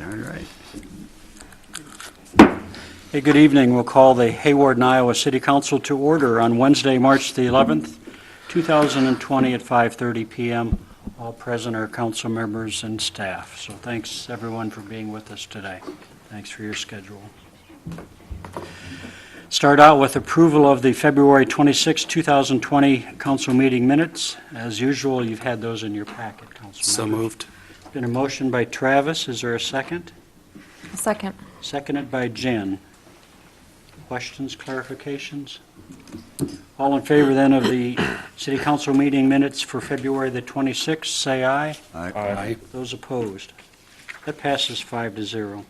All right. Hey, good evening. We'll call the Hayward, Iowa City Council to order on Wednesday, March the 11th, 2020 at 5:30 p.m. All present are council members and staff. So thanks, everyone, for being with us today. Thanks for your schedule. Start out with approval of the February 26, 2020 council meeting minutes. As usual, you've had those in your packet, council So members. moved. Been a motion by Travis. Is there a second? A second. Seconded by Jen. Questions, clarifications? All in favor then of the city council meeting minutes for February the 26th, say aye. Aye. Those opposed? That passes 5-0.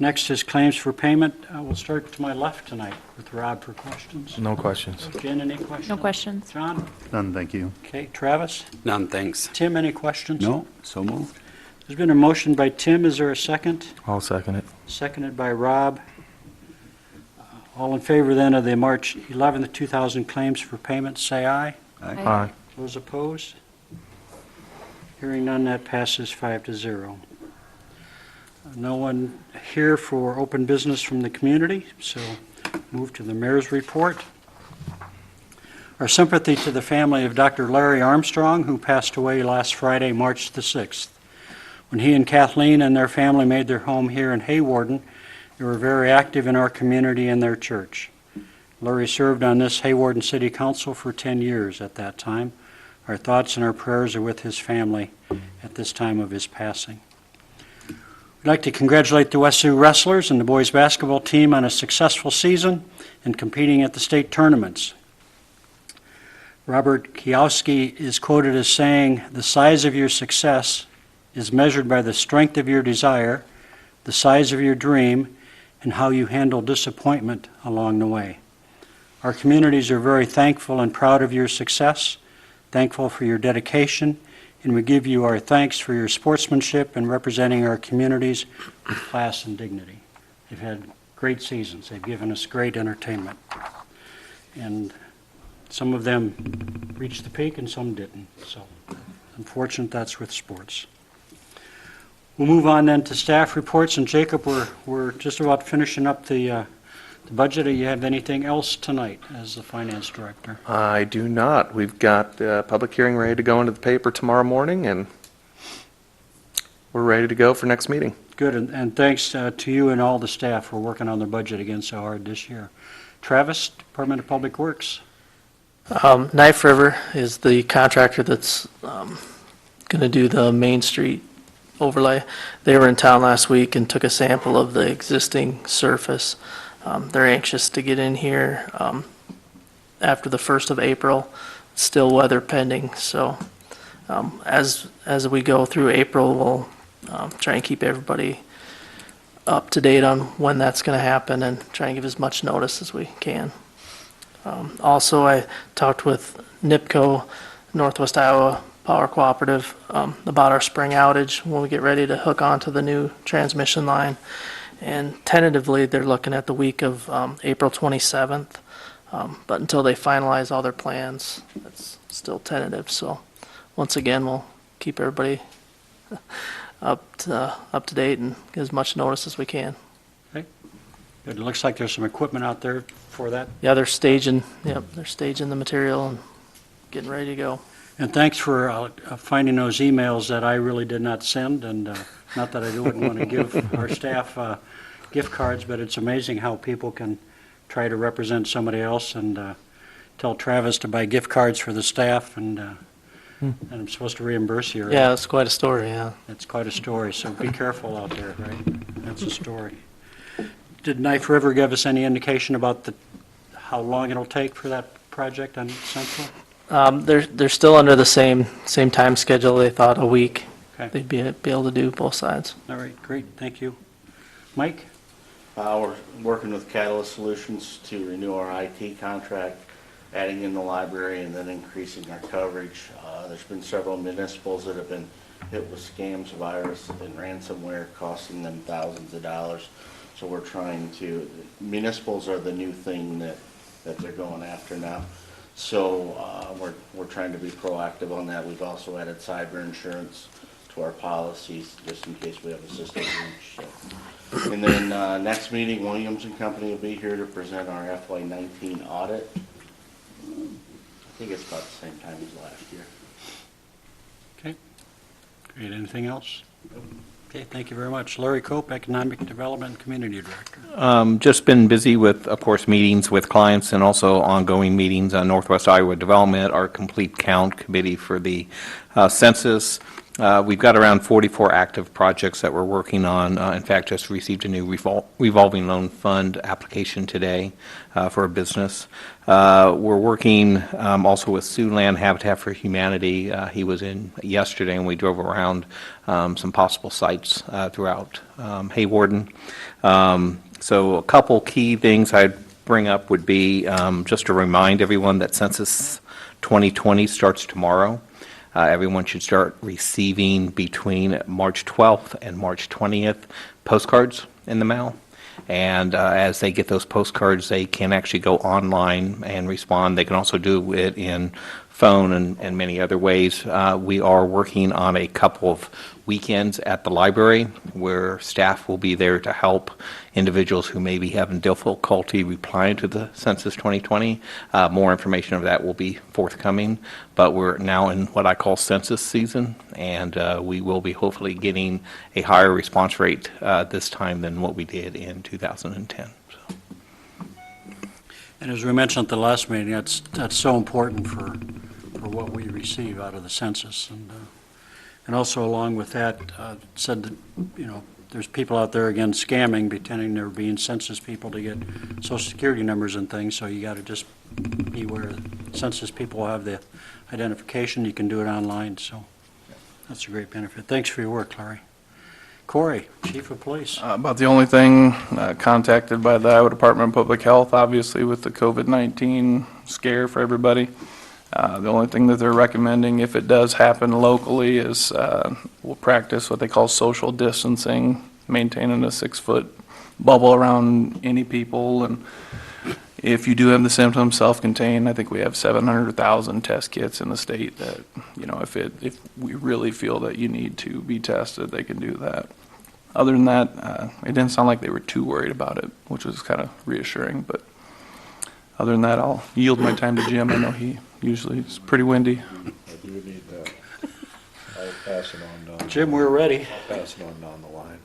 Next is claims for payment. We'll start to my left tonight with Rob for questions. No questions. Jen, any questions? No questions. John? None, thank you. Okay, Travis? None, thanks. Tim, any questions? No, so moved. There's been a motion by Tim. Is there a second? I'll second it. Seconded by Rob. All in favor then of the March 11th, 2000 claims for payment, say aye. Aye. Those opposed? Hearing none, that passes 5-0. No one here for open business from the community, so move to the mayor's report. Our sympathy to the family of Dr. Larry Armstrong, who passed away last Friday, March the 6th. When he and Kathleen and their family made their home here in Hawarden, they were very active in our community and their church. Larry served on this Hawarden City Council for 10 years at that time. Our thoughts and our prayers are with his family at this time of his passing. We'd like to congratulate the West Sioux wrestlers and the boys basketball team on a successful season and competing at the state tournaments. Robert Kiyowski is quoted as saying, "The size of your success is measured by the strength of your desire, the size of your dream, and how you handle disappointment along the way." Our communities are very thankful and proud of your success, thankful for your dedication, and we give you our thanks for your sportsmanship and representing our communities with class and dignity. They've had great seasons. They've given us great entertainment. And some of them reached the peak and some didn't. So unfortunate, that's with sports. We'll move on then to staff reports. And Jacob, we're just about finishing up the budget. Do you have anything else tonight as the finance director? I do not. We've got the public hearing ready to go into the paper tomorrow morning, and we're ready to go for next meeting. Good, and thanks to you and all the staff for working on the budget again so hard this year. Travis, Department of Public Works. Knife River is the contractor that's going to do the Main Street overlay. They were in town last week and took a sample of the existing surface. They're anxious to get in here after the 1st of April. Still weather pending, so as we go through April, we'll try and keep everybody up to date on when that's going to happen and try and give as much notice as we can. Also, I talked with NIPCO, Northwest Iowa Power Cooperative, about our spring outage when we get ready to hook onto the new transmission line. And tentatively, they're looking at the week of April 27th. But until they finalize all their plans, it's still tentative. So once again, we'll keep everybody up to date and get as much notice as we can. Okay. Good. It looks like there's some equipment out there for that. Yeah, they're staging the material and getting ready to go. And thanks for finding those emails that I really did not send, and not that I wouldn't want to give our staff gift cards, but it's amazing how people can try to represent somebody else and tell Travis to buy gift cards for the staff, and I'm supposed to reimburse you. Right? Yeah, it's quite a story, yeah. It's quite a story, so be careful out there, right? That's a story. Did Knife River give us any indication about how long it'll take for that project on Central? They're still under the same time schedule. They thought a week. Okay. They'd be able to do both sides. All right, great, thank you. Mike? We're working with Catalyst Solutions to renew our IT contract, adding in the library and then increasing our coverage. There's been several municipals that have been hit with scams, virus, and ransomware, costing them thousands of dollars. So we're trying to, municipals are the new thing that they're going after now. So we're trying to be proactive on that. We've also added cyber insurance to to our policies, just in case we have a system breach. So. And then next meeting, Williams and Company will be here to present our FY19 audit. I think it's about the same time as last year. Okay. Great. Anything else? Okay, thank you very much. Larry Cope, Economic Development and Community Director. Just been busy with, of course, meetings with clients and also ongoing meetings on Northwest Iowa Development, our complete count committee for the census. We've got around 44 active projects that we're working on. In fact, just received a new revolving loan fund application today for a business. We're working also with Siouxland Habitat for Humanity. He was in yesterday, and we drove around some possible sites throughout Hawarden. So a couple key things I'd bring up would be just to remind everyone that Census 2020 starts tomorrow. Everyone should start receiving between March 12th and March 20th postcards in the mail. And as they get those postcards, they can actually go online and respond. They can also do it in phone and many other ways. We are working on a couple of weekends at the library where staff will be there to help individuals who may be having difficulty replying to the Census 2020. More information of that will be forthcoming, but we're now in what I call census season, and we will be hopefully getting a higher response rate this time than what we did in 2010. And as we mentioned at the last meeting, that's so important for what we receive out of the census. And also along with that, said that, you know, there's people out there, again, scamming, pretending they're being census people to get social security numbers and things, so you got to just be aware. Census people have the identification. You can do it online, so that's a great benefit. Thanks for your work, Larry. Corey, Chief of Police. About the only thing contacted by the Iowa Department of Public Health, obviously with the COVID-19 scare for everybody. The only thing that they're recommending, if it does happen locally, is we'll practice what they call social distancing, maintaining a 6-foot bubble around any people. And if you do have the symptoms, self-contained. I think we have 700,000 test kits in the state that, you know, if we really feel that you need to be tested, they can do that. Other than that, it didn't sound like they were too worried about it, which was kind of reassuring. But other than that, I'll yield my time to Jim. I know he usually is pretty windy. I do need that. I'll pass it on down. Jim, we're ready. I'll pass it on down the line.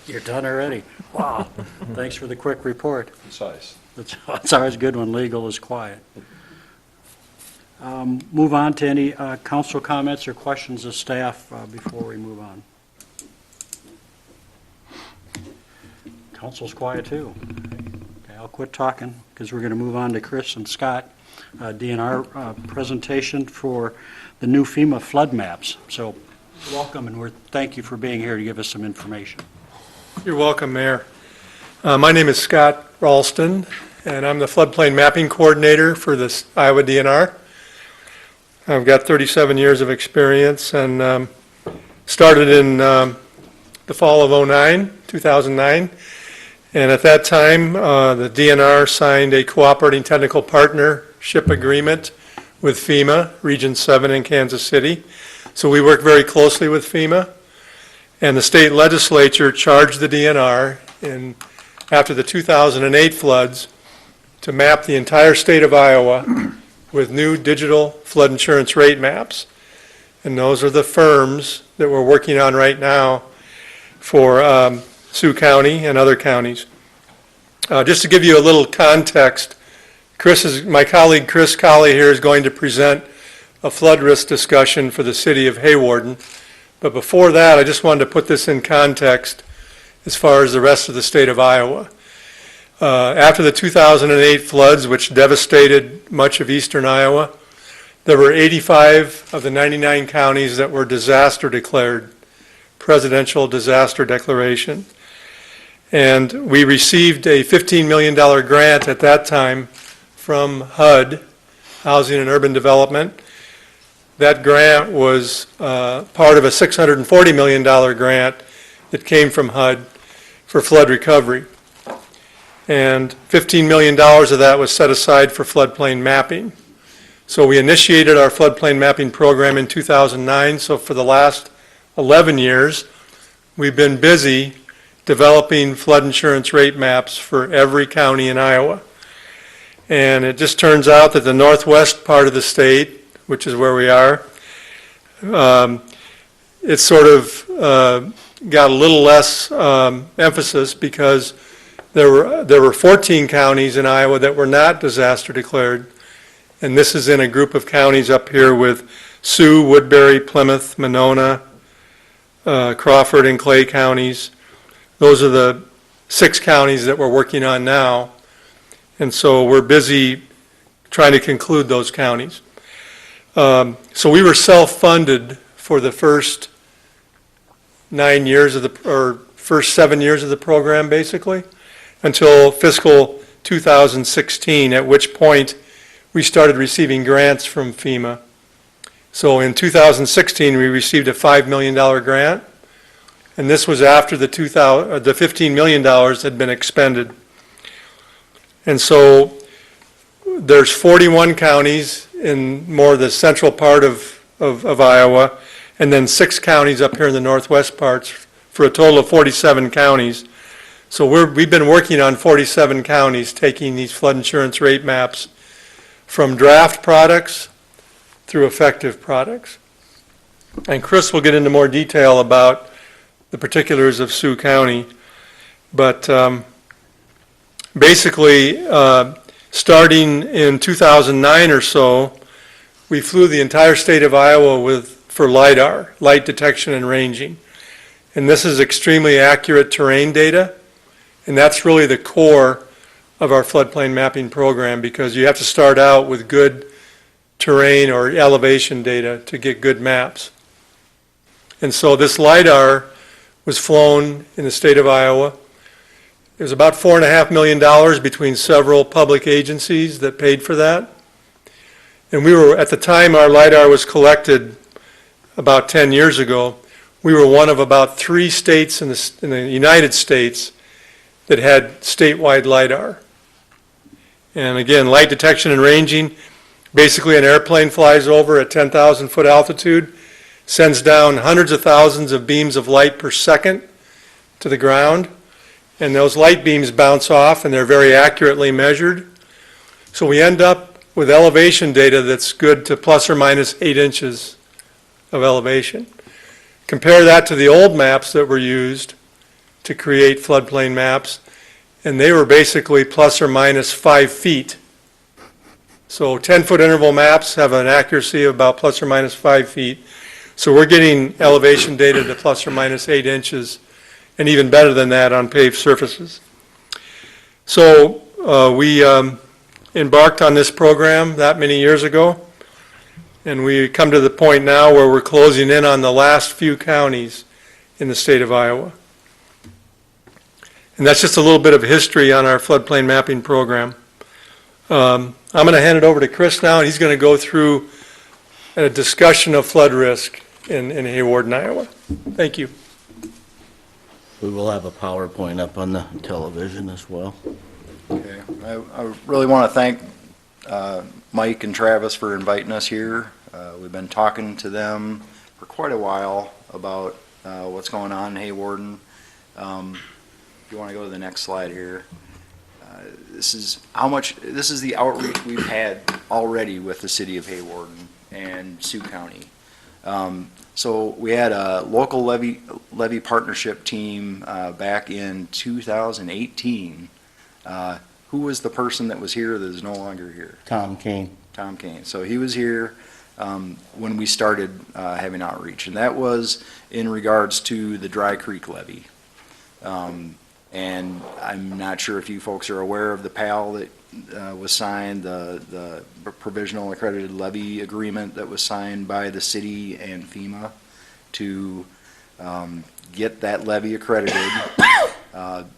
You're done already. Wow. Thanks for the quick report. Concise. It's always good when legal is quiet. Move on to any council comments or questions of staff before we move on. Council's quiet too. Okay, I'll quit talking because we're going to move on to Chris and Scott. DNR presentation for the new FEMA flood maps. So welcome, and thank you for being here to give us some information. You're welcome, Mayor. My name is Scott Ralston, and I'm the floodplain mapping coordinator for this Iowa DNR. I've got 37 years of experience and started in the fall of 2009. And at that time, the DNR signed a cooperating technical partnership agreement with FEMA, Region 7 in Kansas City. So we work very closely with FEMA. And the state legislature charged the DNR after the 2008 floods to map the entire state of Iowa with new digital flood insurance rate maps. And those are the firms that we're working on right now for Sioux County and other counties. Just to give you a little context, my colleague Chris Colley here is going to present a flood risk discussion for the city of Hawarden. But before that, I just wanted to put this in context as far as the rest of the state of Iowa. After the 2008 floods, which devastated much of eastern Iowa, there were 85 of the 99 counties that were disaster declared, presidential disaster declaration. And we received a $15 million grant at that time from HUD, Housing and Urban Development. That grant was part of a $640 million grant that came from HUD for flood recovery. And $15 million of that was set aside for floodplain mapping. So we initiated our floodplain mapping program in 2009. So for the last 11 years, we've been busy developing flood insurance rate maps for every county in Iowa. And it just turns out that the northwest part of the state, which is where we are, it's sort of got a little less emphasis because there were 14 counties in Iowa that were not disaster declared. And this is in a group of counties up here with Sioux, Woodbury, Plymouth, Monona, Crawford, and Clay counties. Those are the 6 counties that we're working on now. And so we're busy trying to conclude those counties. So we were self-funded for the first 9 years of first 7 years of the program, basically, until fiscal 2016, at which point we started receiving grants from FEMA. So in 2016, we received a $5 million grant, and this was after the $15 million had been expended. And so there's 41 counties in more the central part of Iowa, and then 6 counties up here in the northwest parts, for a total of 47 counties. So we've been working on 47 counties, taking these flood insurance rate maps from draft products through effective products. And Chris will get into more detail about the particulars of Sioux County. But basically, starting in 2009 or so, we flew the entire state of Iowa for LIDAR, light detection and ranging. And this is extremely accurate terrain data, and that's really the core of our floodplain mapping program, because you have to start out with good terrain or elevation data to get good maps. And so this LIDAR was flown in the state of Iowa. It was about $4.5 million between several public agencies that paid for that. And we were, at the time our LIDAR was collected about 10 years ago, we were one of about 3 states in the United States that had statewide LIDAR. And again, light detection and ranging, basically an airplane flies over at 10,000 foot altitude, sends down hundreds of thousands of beams of light per second to the ground, and those light beams bounce off and they're very accurately measured. So we end up with elevation data that's good to plus or minus 8 inches of elevation. Compare that to the old maps that were used to create floodplain maps, and they were basically plus or minus 5 feet. So 10-foot interval maps have an accuracy of about plus or minus 5 feet. So we're getting elevation data to plus or minus 8 inches, and even better than that on paved surfaces. So we embarked on this program that many years ago, and we come to the point now where we're closing in on the last few counties in the state of Iowa. And that's just a little bit of history on our floodplain mapping program. I'm going to hand it over to Chris now, and he's going to go through a discussion of flood risk in Hawarden, Iowa. Thank you. We will have a PowerPoint up on the television as well. Okay. I really want to thank Mike and Travis for inviting us here. We've been talking to them for quite a while about what's going on in Hawarden. If you want to go to the next slide here. This is the outreach we've had already with the city of Hawarden and Sioux County. So we had a local levy partnership team back in 2018. Who was the person that was here that is no longer here? Tom Kane. Tom Kane. So he was here when we started having outreach, and that was in regards to the Dry Creek levy. And I'm not sure if you folks are aware of the PAL that was signed, the Provisional Accredited Levy Agreement that was signed by the city and FEMA to get that levy accredited.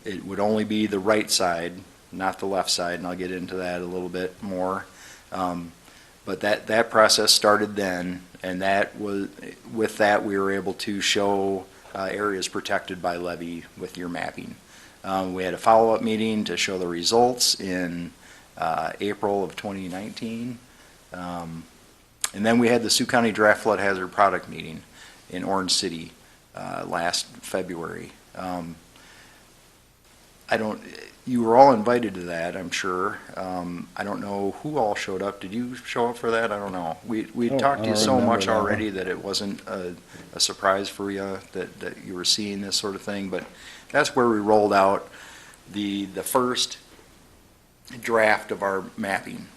It would only be the right side, not the left side, and I'll get into that a little bit more. But that process started then, and with that we were able to show areas protected by levy with your mapping. We had a follow-up meeting to show the results in April of 2019. And then we had the Sioux County Draft Flood Hazard Product meeting in Orange City last February. You were all invited to that, I'm sure. I don't know who all showed up. Did you show up for that? I don't know. We talked to you I don't so remember much that one. already that it wasn't a surprise for you that you were seeing this sort of thing, but that's where we rolled out the first draft of our mapping.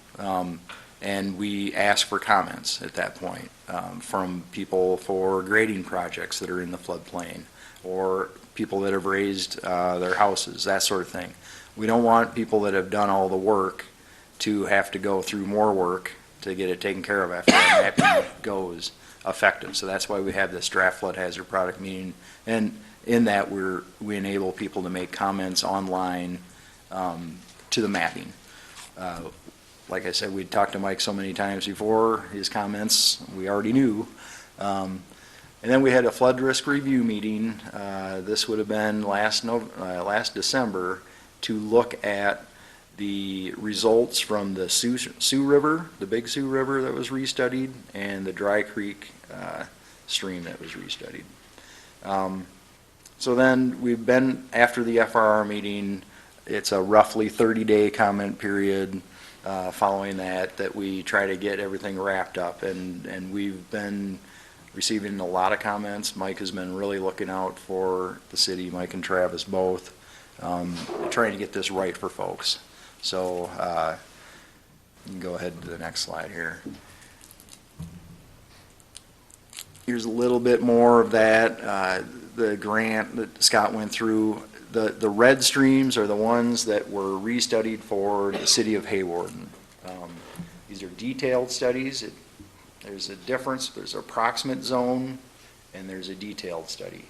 And we asked for comments at that point from people for grading projects that are in the floodplain, or people that have raised their houses, that sort of thing. We don't want people that have done all the work to have to go through more work to get it taken care of after the mapping goes effective. So that's why we have this draft flood hazard product meeting. And in that, we enable people to make comments online to the mapping. Like I said, we'd talked to Mike so many times before, his comments we already knew. And then we had a flood risk review meeting, this would have been last December, to look at the results from the Sioux River, the Big Sioux River that was restudied, and the Dry Creek stream that was restudied. So then we've been, after the FRR meeting, it's a roughly 30-day comment period following that we try to get everything wrapped up. And we've been receiving a lot of comments. Mike has been really looking out for the city, Mike and Travis both, trying to get this right for folks. So you can go ahead to the next slide here. Here's a little bit more of that. The grant that Scott went through, the red streams are the ones that were restudied for the city of Hawarden. These are detailed studies. There's a difference. There's an approximate zone, and there's a detailed study.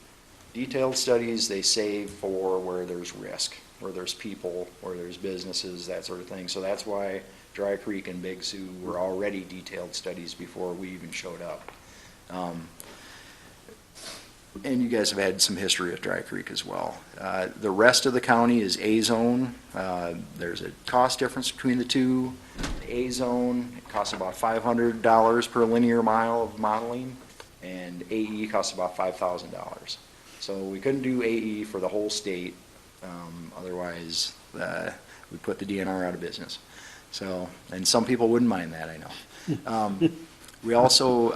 Detailed studies, they save for where there's risk, where there's people, where there's businesses, that sort of thing. So that's why Dry Creek and Big Sioux were already detailed studies before we even showed up. And you guys have had some history at Dry Creek as well. The rest of the county is A-zone. There's a cost difference between the two. The A-zone, it costs about $500 per linear mile of modeling, and AE costs about $5,000. So we couldn't do AE for the whole state. Otherwise, we put the DNR out of business. So, and some people wouldn't mind that, I know. We also,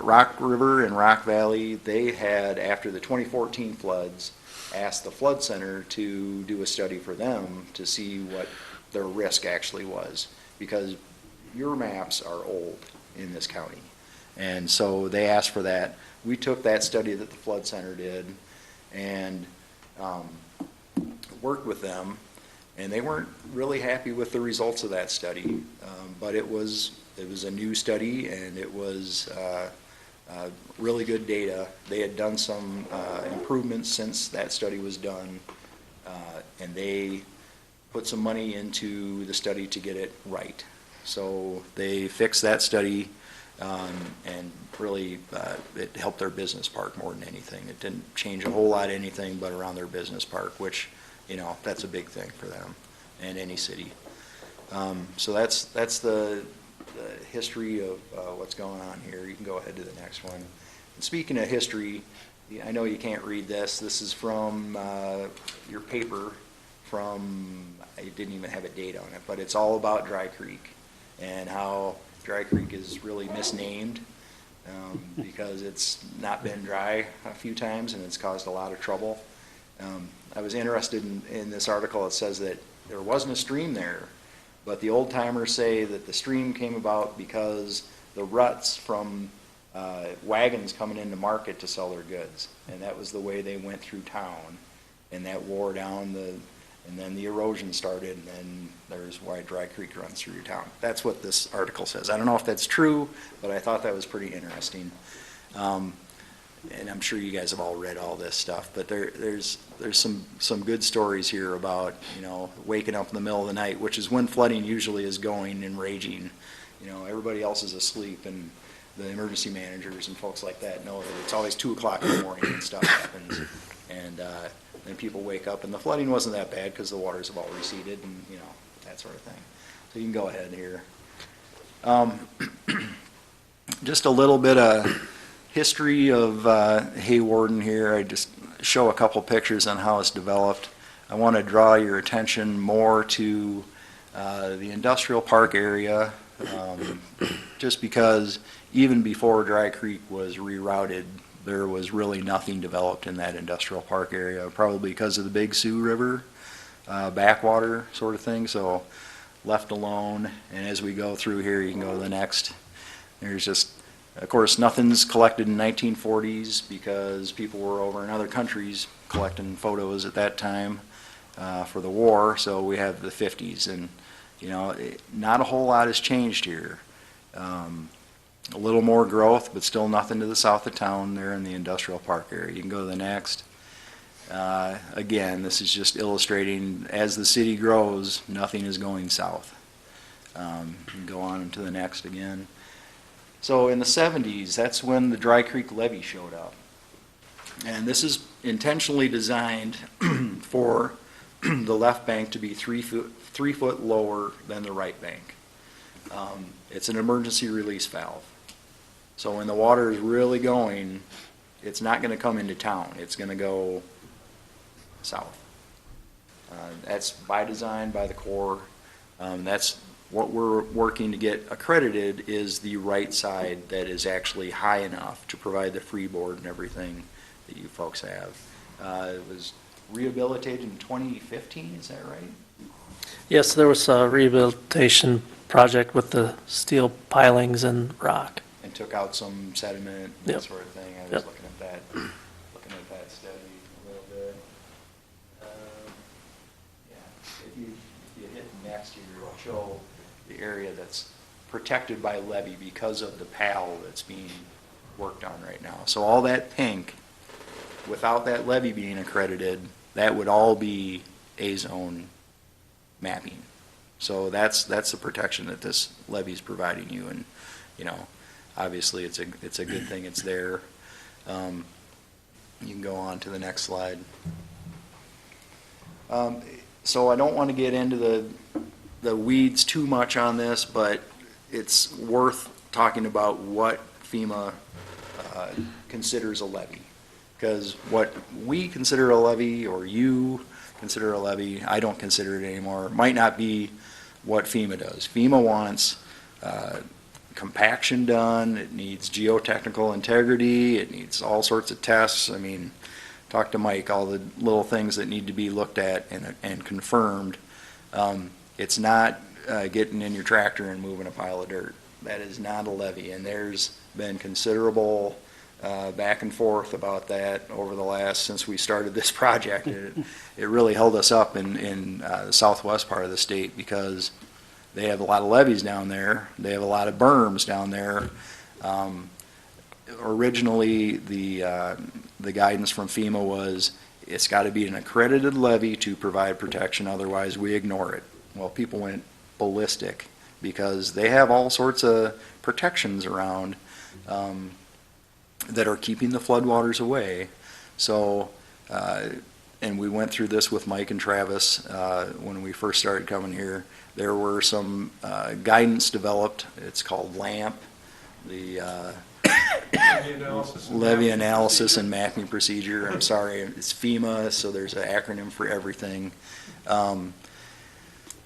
Rock River and Rock Valley, they had, after the 2014 floods, asked the Flood Center to do a study for them to see what their risk actually was, because your maps are old in this county. And so they asked for that. We took that study that the Flood Center did and worked with them, and they weren't really happy with the results of that study, but it was a new study, and it was really good data. They had done some improvements since that study was done, and they put some money into the study to get it right. So they fixed that study, and really it helped their business park more than anything. It didn't change a whole lot of anything but around their business park, which, you know, that's a big thing for them and any city. So that's the history of what's going on here. You can go ahead to the next one. And speaking of history, I know you can't read this. This is from your paper from, it didn't even have a date on it, but it's all about Dry Creek and how Dry Creek is really misnamed because it's not been dry a few times and it's caused a lot of trouble. I was interested in this article. It says that there wasn't a stream there, but the old timers say that the stream came about because the ruts from wagons coming into market to sell their goods, and that was the way they went through town, and that wore down and then the erosion started, and then there's why Dry Creek runs through your town. That's what this article says. I don't know if that's true, but I thought that was pretty interesting. And I'm sure you guys have all read all this stuff, but there's some good stories here about, you know, waking up in the middle of the night, which is when flooding usually is going and raging. You know, everybody else is asleep, and the emergency managers and folks like that know that it's always 2 o'clock in the morning and stuff happens. And then people wake up, and the flooding wasn't that bad because the waters have all receded and, you know, that sort of thing. So you can go ahead here. Just a little bit of history of Hawarden here. I just show a couple pictures on how it's developed. I want to draw your attention more to the industrial park area, just because even before Dry Creek was rerouted, there was really nothing developed in that industrial park area, probably because of the Big Sioux River backwater sort of thing, so left alone. And as we go through here, you can go to the next. There's just, of course, nothing's collected in 1940s because people were over in other countries collecting photos at that time for the war, so we have the 50s, and not a whole lot has changed here. A little more growth, but still nothing to the south of town there in the industrial park area. You can go to the next. Again, this is just illustrating as the city grows, nothing is going south. You can go on to the next again. So in the 70s, that's when the Dry Creek levee showed up. And this is intentionally designed for the left bank to be 3 foot lower than the right bank. It's an emergency release valve. So when the water is really going, it's not going to come into town. It's going to go south. That's by design, by the Corps. That's what we're working to get accredited, is the right side that is actually high enough to provide the freeboard and everything that you folks have. It was rehabilitated in 2015, is that right? Yes, there was a rehabilitation project with the steel pilings and rock. And took out some sediment and Yep. that sort of thing. I was Yep. looking at that study a little bit. Yeah, if you hit next here, it'll show the area that's protected by levee because of the PAL that's being worked on right now. So all that pink, without that levee being accredited, that would all be A-zone mapping. So that's the protection that this levee is providing you, and obviously it's a good thing it's there. You can go on to the next slide. So I don't want to get into the weeds too much on this, but it's worth talking about what FEMA considers a levee. Because what we consider a levee, or you consider a levee, I don't consider it anymore, might not be what FEMA does. FEMA wants compaction done, it needs geotechnical integrity, it needs all sorts of tests. I mean, talk to Mike, all the little things that need to be looked at and confirmed. It's not getting in your tractor and moving a pile of dirt. That is not a levee, and there's been considerable back and forth about that over the last, since we started this project. It really held us up in the southwest part of the state, because they have a lot of levees down there. They have a lot of berms down there. Originally, the guidance from FEMA was it's got to be an accredited levee to provide protection, otherwise we ignore it. Well, people went ballistic because they have all sorts of protections around that are keeping the floodwaters away. So, and we went through this with Mike and Travis when we first started coming here. There were some guidance developed. It's called LAMP, the Levy Analysis and Mapping Procedure. I'm sorry, it's FEMA, so there's an acronym for everything.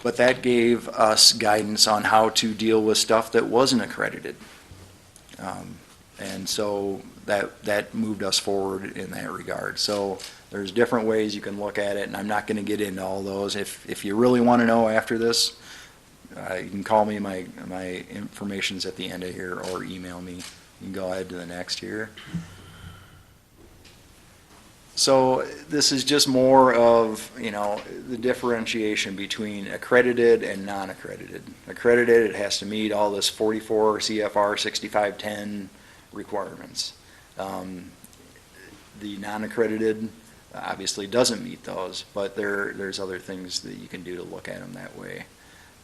But that gave us guidance on how to deal with stuff that wasn't accredited. And so that moved us forward in that regard. So there's different ways you can look at it, and I'm not going to get into all those. If you really want to know after this, you can call me. My information's at the end of here, or email me. You can go ahead to the next here. So this is just more of, the differentiation between accredited and non-accredited. Accredited, it has to meet all this 44 CFR 6510 requirements. The non-accredited obviously doesn't meet those, but there's other things that you can do to look at them that way.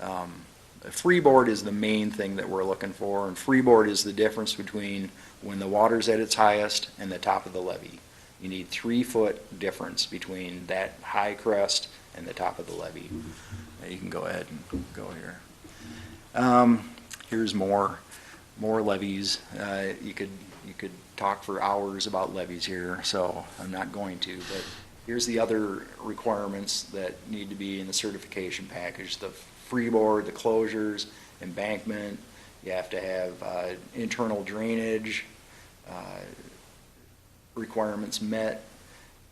A freeboard is the main thing that we're looking for, and freeboard is the difference between when the water's at its highest and the top of the levee. You need 3 foot difference between that high crest and the top of the levee. You can go ahead and go here. Here's more. more levies. You could talk for hours about levies here, so I'm not going to. But here's the other requirements that need to be in the certification package: the freeboard, the closures, embankment. You have to have internal drainage requirements met,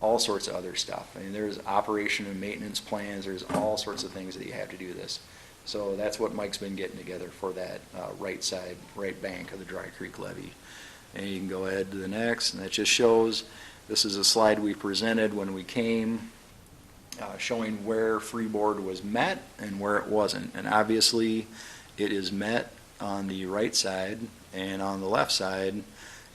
all sorts of other stuff. I mean, there's operation and maintenance plans. There's all sorts of things that you have to do this. So that's what Mike's been getting together for that right side, right bank of the Dry Creek levee. And you can go ahead to the next, and that just shows, this is a slide we presented when we came, showing where freeboard was met and where it wasn't. And obviously, it is met on the right side, and on the left side,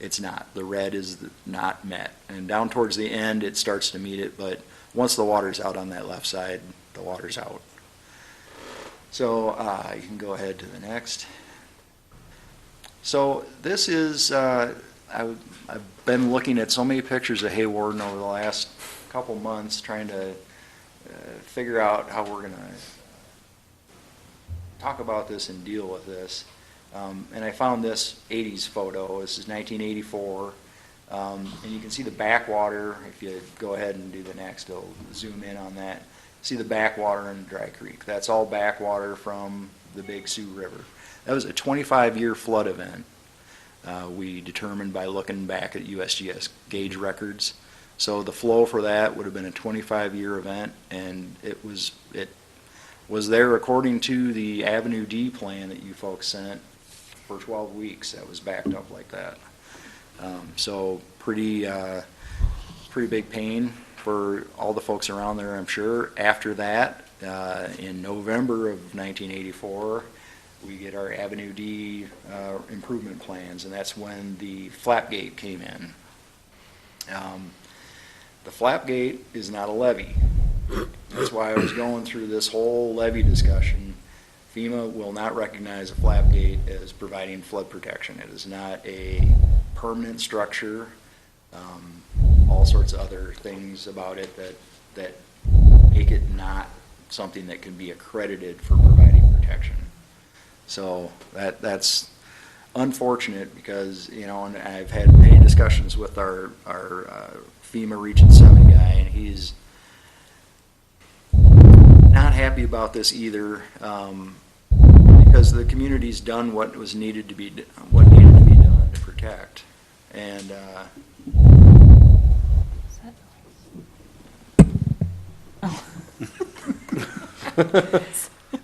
it's not. The red is not met. And down towards the end, it starts to meet it, but once the water's out on that left side, the water's out. So you can go ahead to the next. So this is, I've been looking at so many pictures of Hawarden over the last couple months, trying to figure out how we're going to talk about this and deal with this. And I found this 80s photo. This is 1984. And you can see the backwater. If you go ahead and do the next, it'll zoom in on that. See the backwater in Dry Creek. That's all backwater from the Big Sioux River. That was a 25-year flood event. We determined by looking back at USGS gauge records. So the flow for that would have been a 25-year event, and it was there according to the Avenue D plan that you folks sent for 12 weeks. That was backed up like that. So pretty big pain for all the folks around there, I'm sure. After that, in November of 1984, we get our Avenue D improvement plans, and that's when the flap gate came in. The flap gate is not a levee. That's why I was going through this whole levee discussion. FEMA will not recognize a flap gate as providing flood protection. It is not a permanent structure. All sorts of other things about it that make it not something that can be accredited for providing protection. So that's unfortunate because, you know, and I've had many discussions with our FEMA Region 7 guy, and he's not happy about this either, because the community's done what was needed to be done to protect. And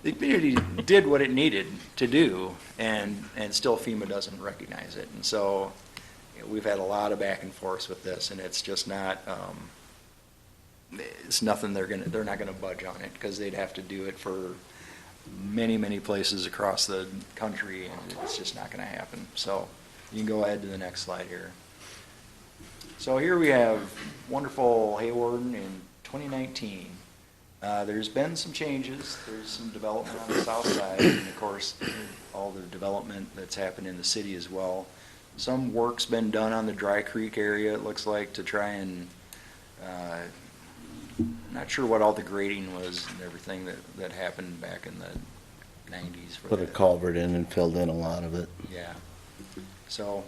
the community did what it needed to do, and still FEMA doesn't recognize it. And so, you know, we've had a lot of back and forth with this, and it's just not, it's nothing they're not gonna budge on it, because they'd have to do it for many places across the country, and it's just not gonna happen. So you can go ahead to the next slide here. So here we have wonderful Hawarden in 2019. There's been some changes. There's some development on the south side, and of course, all the development that's happened in the city as well. Some work's been done on the Dry Creek area, it looks like, to try and, not sure what all the grading was and everything that happened back in the 90s. Put a culvert in and filled in a lot of it. Yeah. So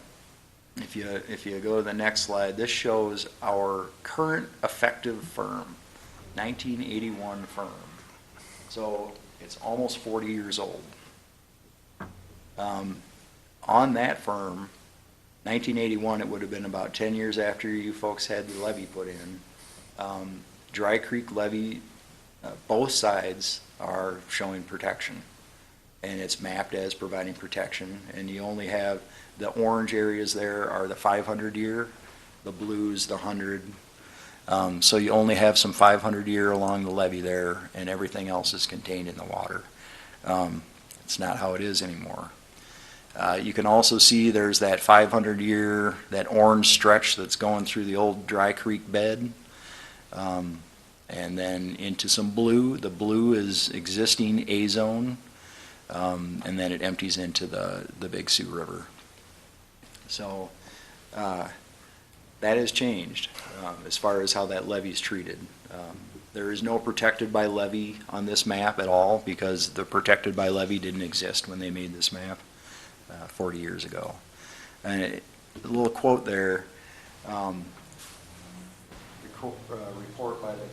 if you go to the next slide, this shows our current effective firm, 1981 firm. So it's almost 40 years old. On that firm, 1981, it would have been about 10 years after you folks had the levee put in. Dry Creek levee, both sides are showing protection, and it's mapped as providing protection, and you only have the orange areas there are the 500 year, the blues the 100. So you only have some 500 year along the levee there, and everything else is contained in the water. It's not how it is anymore. You can also see there's that 500 year, that orange stretch that's going through the old Dry Creek bed, and then into some blue. The blue is existing A-zone, and then it empties into the Big Sioux River. So that has changed as far as how that levee is treated. There is no protected by levee on this map at all, because the protected by levee didn't exist when they made this map. 40 years ago. And a little quote there, report by the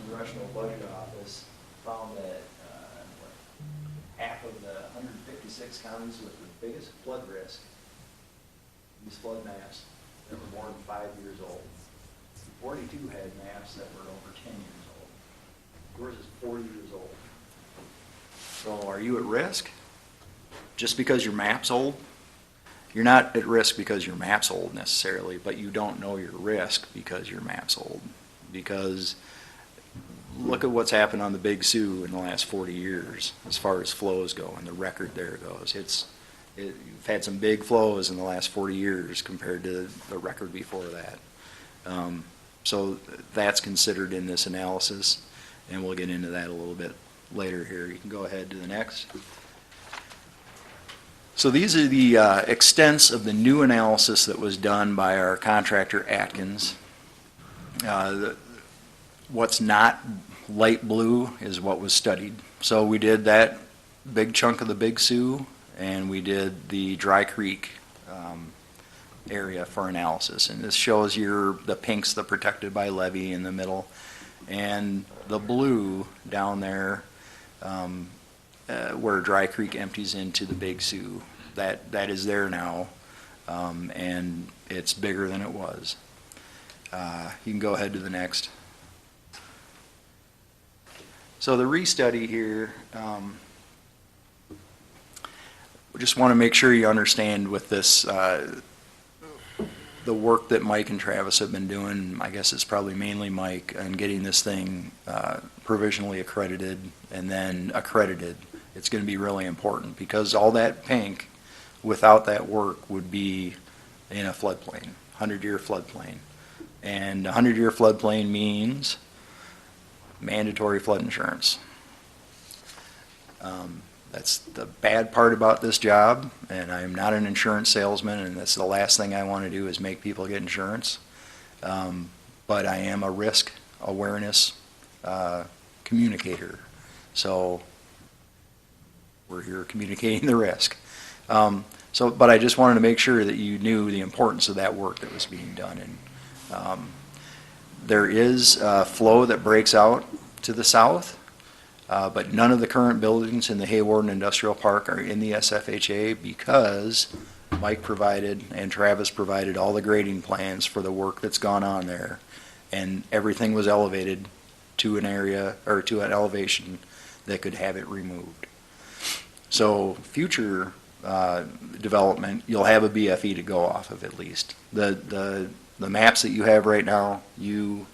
Congressional Budget Office found that half of the 156 counties with the biggest flood risk, these flood maps that were more than 5 years old. 42 had maps that were over 10 years old. Yours is 40 years old. So are you at risk just because your map's old? You're not at risk because your map's old necessarily, but you don't know your risk because your map's old. Because look at what's happened on the Big Sioux in the last 40 years as far as flows go, and the record there goes. You've had some big flows in the last 40 years compared to the record before that. So that's considered in this analysis, and we'll get into that a little bit later here. You can go ahead to the next. So these are the extents of the new analysis that was done by our contractor Atkins. What's not light blue is what was studied. So we did that big chunk of the Big Sioux, and we did the Dry Creek area for analysis. And this shows the pinks that protected by levee in the middle, and the blue down there where Dry Creek empties into the Big Sioux. That is there now, and it's bigger than it was. You can go ahead to the next. So the restudy here, we just want to make sure you understand with this, the work that Mike and Travis have been doing. I guess it's probably mainly Mike, and getting this thing provisionally accredited and then accredited. It's going to be really important because all that pink without that work would be in a floodplain, 100-year floodplain. And 100-year floodplain means mandatory flood insurance. That's the bad part about this job, and I'm not an insurance salesman, and that's the last thing I want to do is make people get insurance. But I am a risk awareness communicator. So we're here communicating the risk. But I just wanted to make sure that you knew the importance of that work that was being done. And there is flow that breaks out to the south. But none of the current buildings in the Hawarden Industrial Park are in the SFHA because Mike provided and Travis provided all the grading plans for the work that's gone on there, and everything was elevated to an area or to an elevation that could have it removed. So future development, you'll have a BFE to go off of at least. The maps that you have right now, you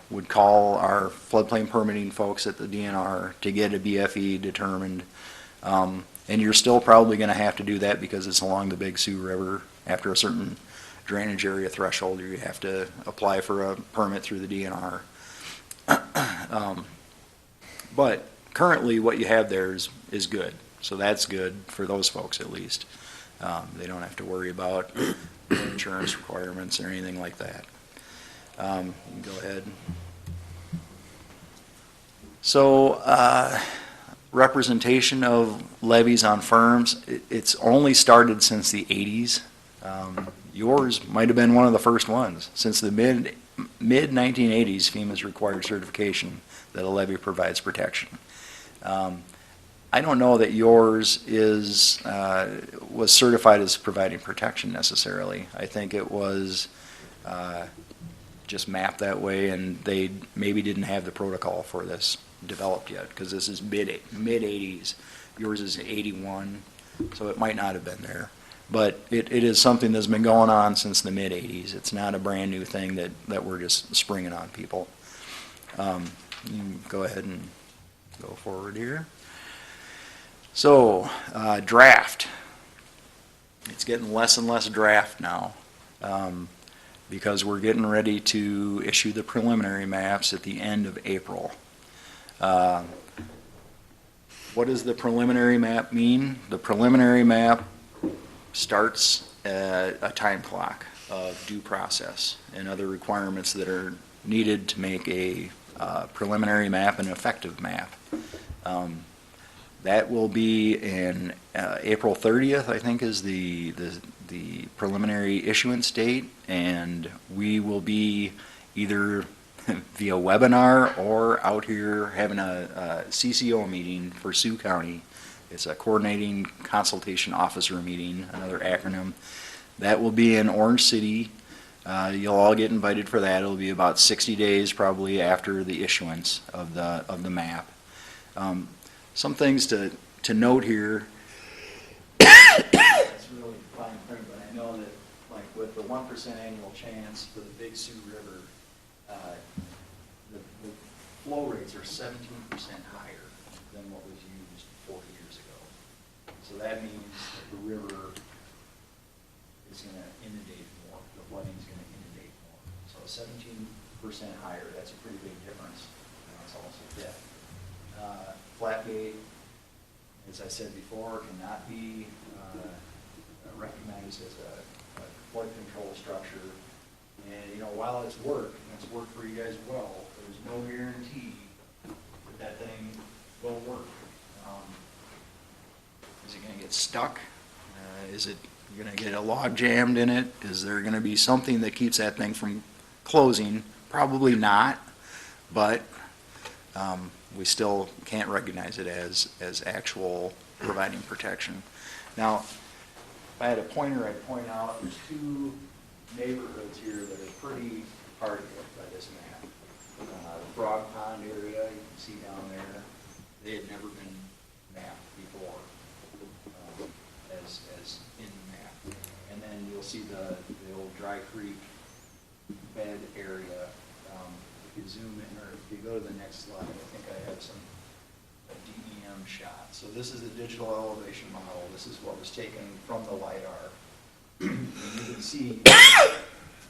would call our floodplain permitting folks at the DNR to get a BFE determined. And you're still probably going to have to do that because it's along the Big Sioux River. After a certain drainage area threshold, you have to apply for a permit through the DNR. But currently what you have there is good. So that's good for those folks at least. They don't have to worry about insurance requirements or anything like that. You can go ahead. So representation of levies on firms, it's only started since the 80s. Yours might have been one of the first ones. Since the mid-1980s, FEMA's required certification that a levy provides protection. I don't know that yours was certified as providing protection necessarily. I think it was just mapped that way, and they maybe didn't have the protocol for this developed yet, because this is mid-80s. Yours is 81, so it might not have been there. But it is something that's been going on since the mid-80s. It's not a brand new thing that we're just springing on people. You can go ahead and go forward here. So, draft. It's getting less and less draft now. Because we're getting ready to issue the preliminary maps at the end of April. What does the preliminary map mean? The preliminary map starts a time clock of due process and other requirements that are needed to make a preliminary map an effective map. That will be in April 30th, I think, is the preliminary issuance date, and we will be either via webinar or out here having a CCO meeting for Sioux County. It's a Coordinating Consultation Officer meeting, another acronym. That will be in Orange City. You'll all get invited for that. It'll be about 60 days probably after the issuance of the map. Some things to note here. It's really fine print, but I know that, like, with the 1% annual chance for the Big Sioux River, the flow rates are 17% higher than what was used 40 years ago. So that means that the river is going to inundate more. The flooding is going to inundate more. So 17% higher, that's a pretty big difference. It's also depth. Flatgate, as I said before, cannot be recognized as a flood control structure. And, you know, while it's worked, and it's worked for you guys well, there's no guarantee that that thing will work. Is it going to get stuck? Is it going to get a log jammed in it? Is there going to be something that keeps that thing from closing? Probably not, but we still can't recognize it as actual providing protection. Now, if I had a pointer, I'd point out there's two neighborhoods here that are pretty hard hit by this map. The Frog Pond area, you can see down there, they had never been mapped before as in the map. And then you'll see the old Dry Creek bed area. If you zoom in, or if you go to the next slide, I think I have a DEM shot. So this is the digital elevation model. This is what was taken from the LiDAR. And you can see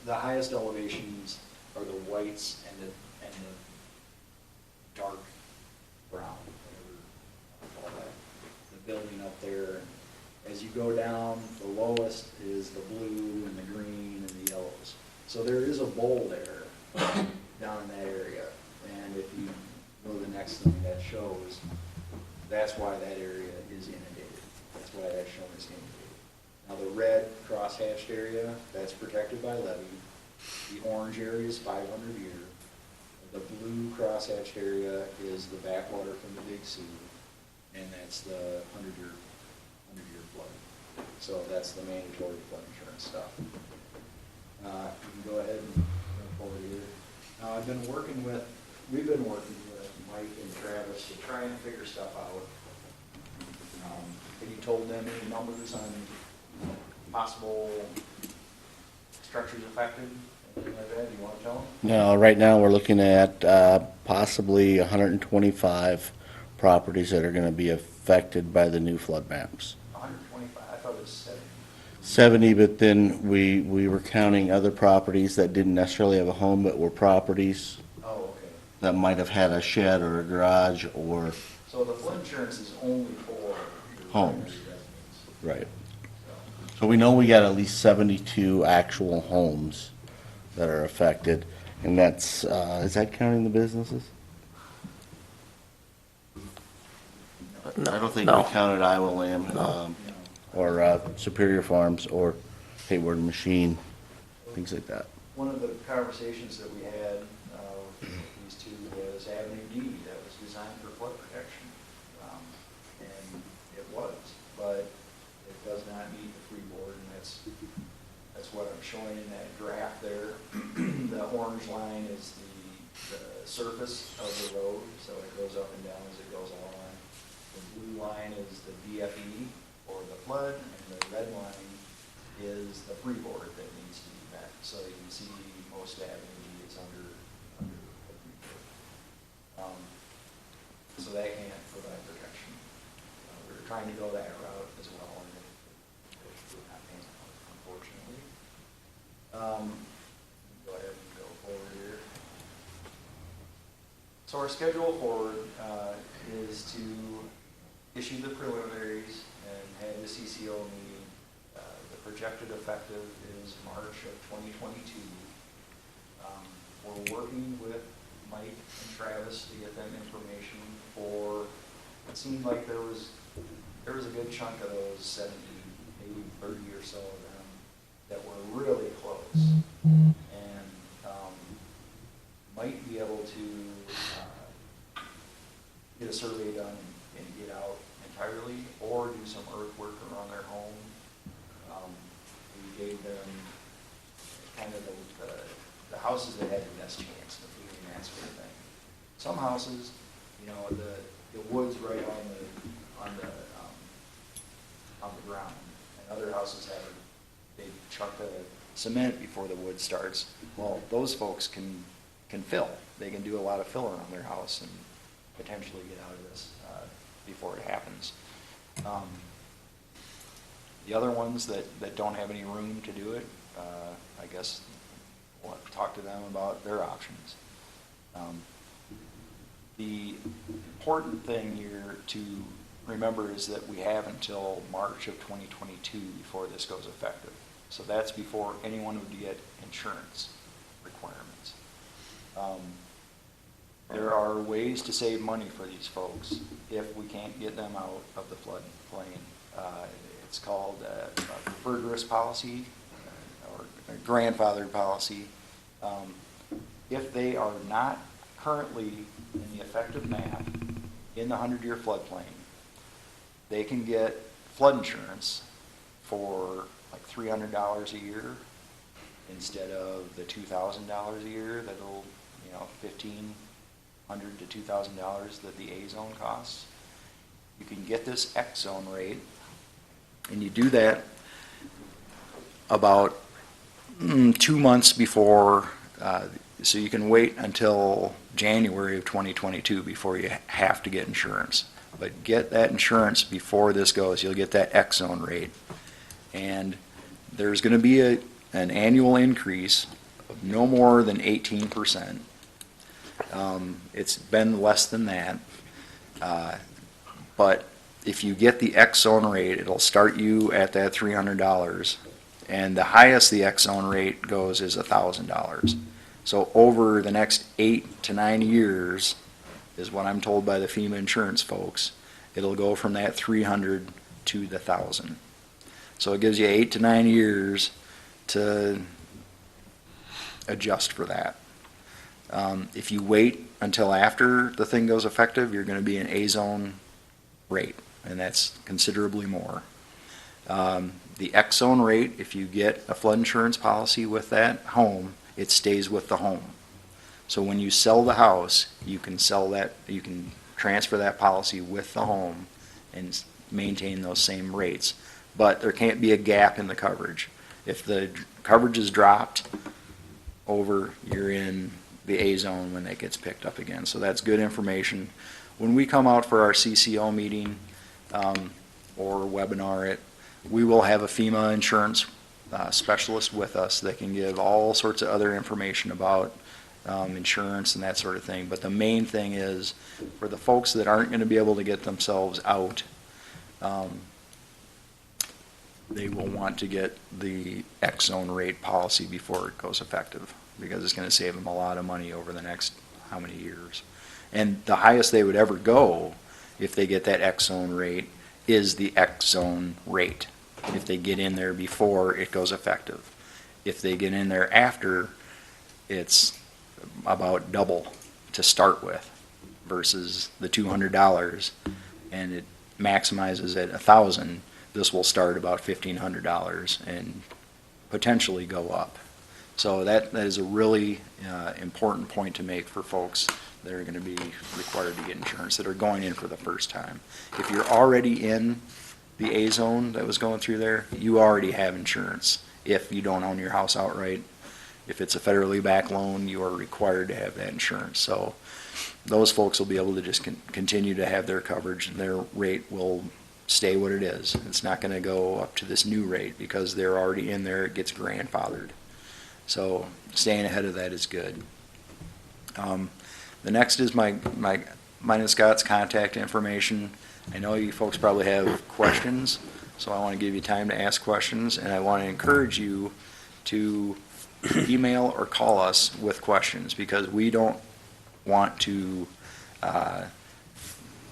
the highest elevations are the whites and the dark brown, whatever you call that, the building up there. As you go down, the lowest is the blue and the green and the yellows. So there is a bowl there down in that area. And if you go to the next thing, that shows that's why that area is inundated. That's why that shown is inundated. Now the red cross-hatched area, that's protected by levee. The orange area is 500 year. The blue cross-hatched area is the backwater from the Big Sioux, and that's the 100-year flood. So that's the mandatory flood insurance stuff. You can go ahead and move forward here. Now we've been working with Mike and Travis to try and figure stuff out. Have you told them any numbers on possible structures affected? Anything like that? Do you want to tell them? No, right now we're looking at possibly 125 properties that are going to be affected by the new flood maps. 125, I thought it was 70. 70, but then we were counting other properties that didn't necessarily have a home, but were properties Oh, okay. that might have had a shed or a garage or So the flood insurance is only for your Homes. primary residents. right. So we know we got at least 72 actual homes that are affected, and that's is that counting the businesses? I don't think we No. counted Iowa Lamb or Superior Farms or Hayward Machine, things like that. One of the conversations that we had with these two was Avenue D, that was designed for flood protection. And it was, but it does not meet the freeboard, and that's what I'm showing in that graph there. The orange line is the surface of the road, so it goes up and down as it goes along. The blue line is the DFE, or the flood, and the red line is the freeboard that needs to be met. So you can see most Avenue is under the freeboard. So that can't provide protection. We were trying to go that route as well, and it did not pan out, unfortunately. Go ahead and go forward here. So our schedule forward is to issue the preliminaries and have the CCO meeting. The projected effective is March of 2022. We're working with Mike and Travis to get them information for it seemed like there was a good chunk of those 70, maybe 30 or so of them that were really close. And might be able to get a survey done and get out entirely, or do some earthwork around their home. We gave them kind of the houses that had the best chance of doing that sort of thing. Some houses, you know, the wood's right on the ground, and other houses have a big chunk of cement before the wood starts. Well, those folks can fill. They can do a lot of fill around their house and potentially get out of this before it happens. The other ones that don't have any room to do it, I guess we'll have to talk to them about their options. The important thing here to remember is that we have until March of 2022 before this goes effective. So that's before anyone would get insurance requirements. There are ways to save money for these folks if we can't get them out of the floodplain. It's called a preferred risk policy or a grandfathered policy. If they are not currently in the effective map in the 100-year floodplain, they can get flood insurance for like $300 a year instead of the $2,000 a year that'll, $1,500 to $2,000 that the A zone costs. You can get this X zone rate, and you do that about 2 months before, so you can wait until January of 2022 before you have to get insurance. But get that insurance before this goes. You'll get that X zone rate. And there's going to be an annual increase of no more than 18%. It's been less than that. But if you get the X zone rate, it'll start you at that $300. And the highest the X zone rate goes is $1,000. So over the next 8 to 9 years, is what I'm told by the FEMA insurance folks, it'll go from that 300 to the 1,000. So it gives you 8 to 9 years to adjust for that. If you wait until after the thing goes effective, you're going to be an A zone rate, and that's considerably more. The X zone rate, if you get a flood insurance policy with that home, it stays with the home. So when you sell the house, you can transfer that policy with the home and maintain those same rates. But there can't be a gap in the coverage. If the coverage is dropped over, you're in the A zone when that gets picked up again. So that's good information. When we come out for our CCO meeting or webinar, we will have a FEMA insurance specialist with us that can give all sorts of other information about insurance and that sort of thing. But the main thing is, for the folks that aren't going to be able to get themselves out, they will want to get the X zone rate policy before it goes effective, because it's going to save them a lot of money over the next how many years. And the highest they would ever go if they get that X zone rate is the X zone rate, if they get in there before it goes effective. If they get in there after, it's about double to start with versus the $200, and it maximizes at $1,000. This will start about $1,500 and potentially go up. So that is a really important point to make for folks that are going to be required to get insurance, that are going in for the first time. If you're already in the A zone that was going through there, you already have insurance. If you don't own your house outright, if it's a federally backed loan, you are required to have that insurance. So those folks will be able to just continue to have their coverage, and their rate will stay what it is. It's not going to go up to this new rate because they're already in there. It gets grandfathered. So staying ahead of that is good. The next is mine and Scott's contact information. I know you folks probably have questions, so I want to give you time to ask questions, and I want to encourage you to email or call us with questions, because we don't want to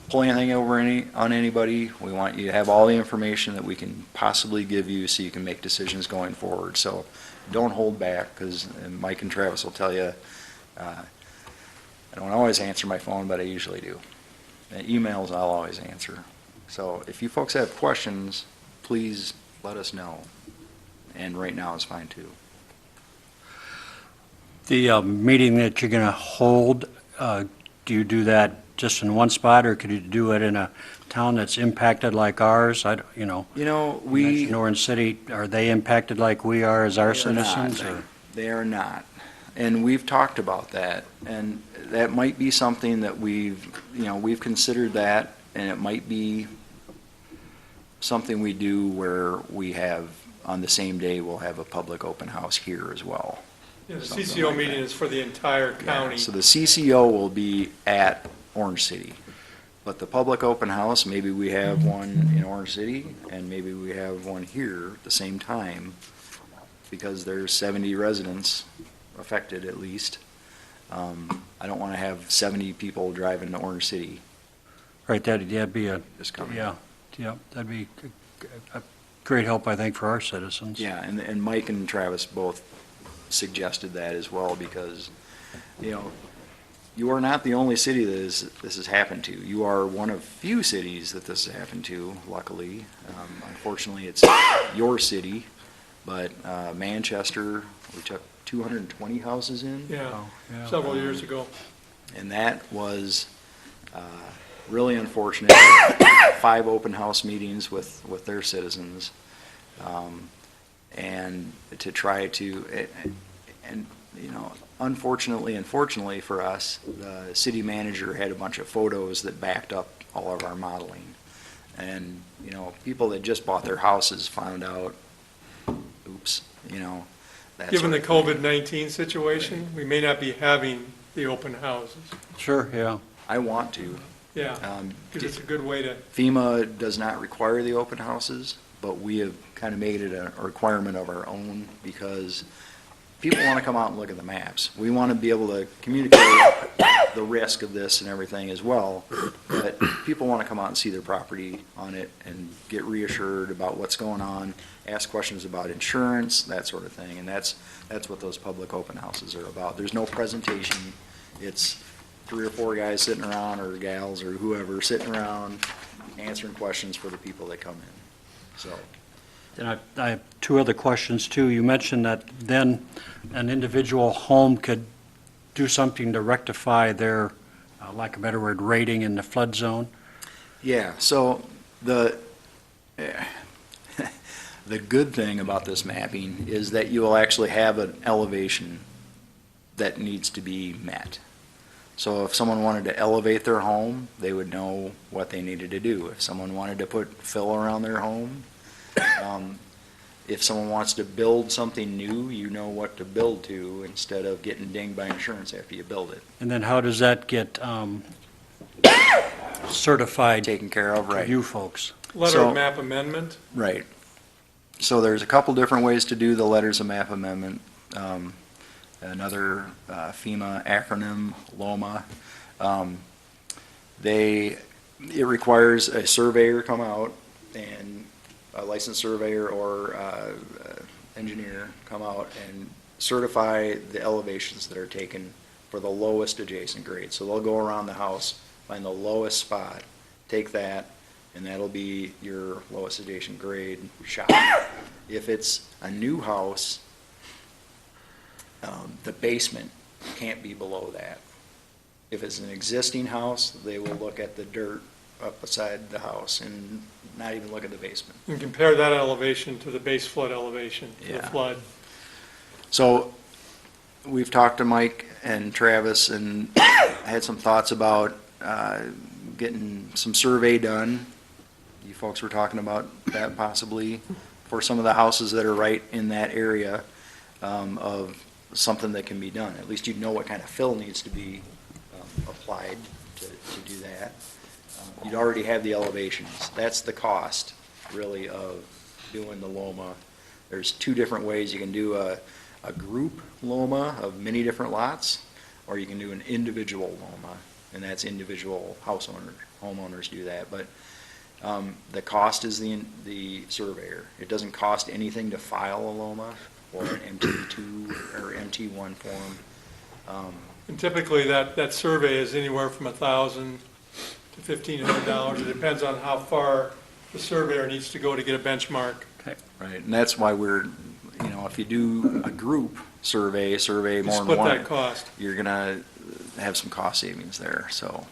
pull anything over on anybody. We want you to have all the information that we can possibly give you so you can make decisions going forward. So don't hold back, because Mike and Travis will tell you, I don't always answer my phone, but I usually do. And emails I'll always answer. So if you folks have questions, please let us know. And right now is fine too. The meeting that you're going to hold, do you do that just in one spot, or could you do it in a town that's impacted like ours? You know, you mentioned Orange City, are they impacted like we are as our They are not. citizens? Or? They are not. And we've talked about that, and that might be something that we've considered that, and it might be something we do where we have, on the same day, we'll have a public open house here as well. Yeah, the Something CCO like meeting that. is for the entire county. So the CCO will be at Orange City, but the public open house, maybe we have one in Orange City, and maybe we have one here at the same time, because there's 70 residents affected at least. I don't want to have 70 people driving to Orange City Right, that'd be a, this coming. yeah, that'd be a great help, I think, for our citizens. Yeah, and Mike and Travis both suggested that as well, because, you are not the only city that this has happened to. You are one of few cities that this has happened to, luckily. Unfortunately, it's your city, but Manchester, we took 220 houses in. Yeah, yeah. several years ago. And that was really unfortunate. 5 open house meetings with their citizens. And to try to, and unfortunately and fortunately for us, the city manager had a bunch of photos that backed up all of our modeling. And, people that just bought their houses found out, oops, that Given the sort of thing. COVID-19 situation, we may not be having the open houses. Sure, yeah. I want to. Yeah, because it's a good way to, FEMA does not require the open houses, but we have kind of made it a requirement of our own, because people want to come out and look at the maps. We want to be able to communicate the risk of this and everything as well, but people want to come out and see their property on it and get reassured about what's going on, ask questions about insurance, that sort of thing, and that's what those public open houses are about. There's no presentation. It's 3 or 4 guys sitting around, or gals, or whoever, sitting around answering questions for the people that come in. So, And I have 2 other questions, too. You mentioned that then an individual home could do something to rectify their, lack of a better word, rating in the flood zone. yeah, so the good thing about this mapping is that you will actually have an elevation that needs to be met. So if someone wanted to elevate their home, they would know what they needed to do. If someone wanted to put fill around their home, if someone wants to build something new, you know what to build to, instead of getting dinged by insurance after you build it. And then how does that get certified Taken care of, to right? you folks? letter So- of map amendment. Right. So there's a couple different ways to do the letters of map amendment. Another FEMA acronym, LOMA. It requires a surveyor come out, and a licensed surveyor or engineer come out and certify the elevations that are taken for the lowest adjacent grade. So they'll go around the house, find the lowest spot, take that, and that'll be your lowest adjacent grade shot. If it's a new house, the basement can't be below that. If it's an existing house, they will look at the dirt up beside the house and not even look at the basement. And compare that elevation to the base flood elevation for the Yeah. flood. So we've talked to Mike and Travis and had some thoughts about getting some survey done. You folks were talking about that possibly for some of the houses that are right in that area, of something that can be done. At least you'd know what kind of fill needs to be applied to do that. You'd already have the elevations. That's the cost, really, of doing the LOMA. There's 2 different ways. You can do a group LOMA of many different lots, or you can do an individual LOMA. and that's individual homeowners do that, but the cost is the surveyor. It doesn't cost anything to file a LOMA or an MT2 or MT1 form. And typically, that survey is anywhere from $1,000 to $1,500. It depends on how far the surveyor needs to go to get a benchmark. Right, and that's why we're, if you do a group survey more than one. Split that cost. You're gonna have some cost savings there, so.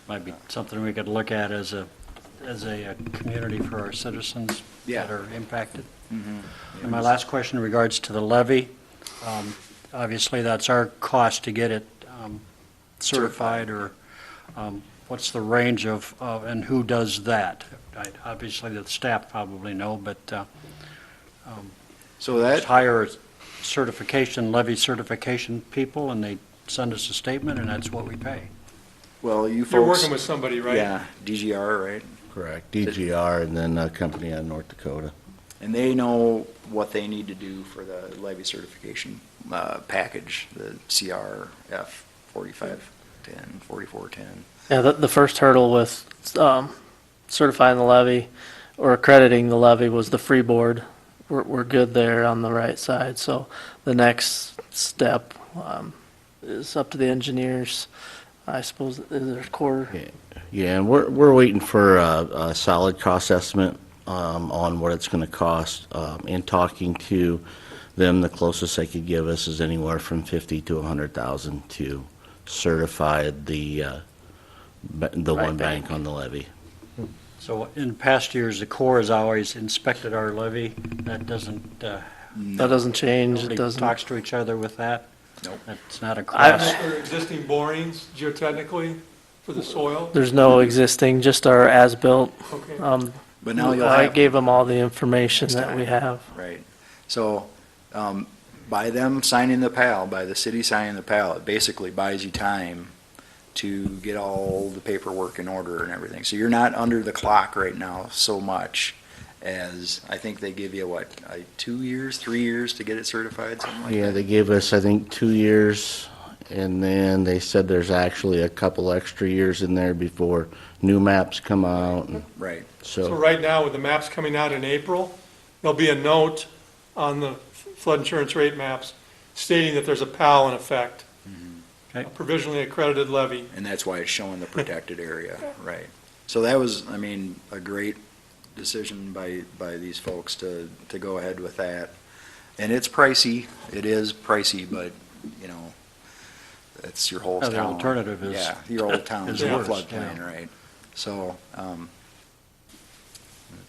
Might be something we could look at as a community for our citizens Yeah. that are impacted. Mhm. And my last question in regards to the levy, obviously that's our cost to get it certified, or what's the range of, and who does that? Obviously the staff probably know, but So just that, hire levy certification people, and they send us a statement, and that's what we pay. well, you folks. You're working with somebody, right? Yeah, DGR, right? Correct. DGR and then a company out of North Dakota. And they know what they need to do for the levy certification package, the CRF 4510, 4410. Yeah, the first hurdle with certifying the levy or accrediting the levy was the freeboard. We're good there on the right side. So the next step is up to the engineers. I suppose is their quarter. Yeah, and we're waiting for a solid cost estimate on what it's going to cost. In talking to them, the closest they could give us is anywhere from 50 to 100,000 to certify the one bank on the levy. So in past years, the Corps has always inspected our levy. That doesn't, That doesn't change. It nobody doesn't. talks to each other with that? Nope. That's not a I- cross. Are there existing borings geotechnically for the soil? There's no existing, just our as-built. Okay. But now you'll I have. gave them all the information Next that we time. have. Right. So, by them signing the PAL, by the city signing the PAL, it basically buys you time to get all the paperwork in order and everything. So you're not under the clock right now so much as, I think they give you, 2 years, 3 years to get it certified, something like that? Yeah, they gave us, I think, 2 years, and then they said there's actually a couple extra years in there before new maps come out, and Right. So so, right now, with the maps coming out in April, there'll be a note on the flood insurance rate maps stating that there's a PAL in effect, Okay. a provisionally accredited levy. And that's why it's showing the protected area, right. So that was, a great decision by these folks to go ahead with that. And it's pricey, it is pricey, but, that's your whole town. The alternative is. Yeah, your old town is is in a worse, floodplain, yeah. right? So,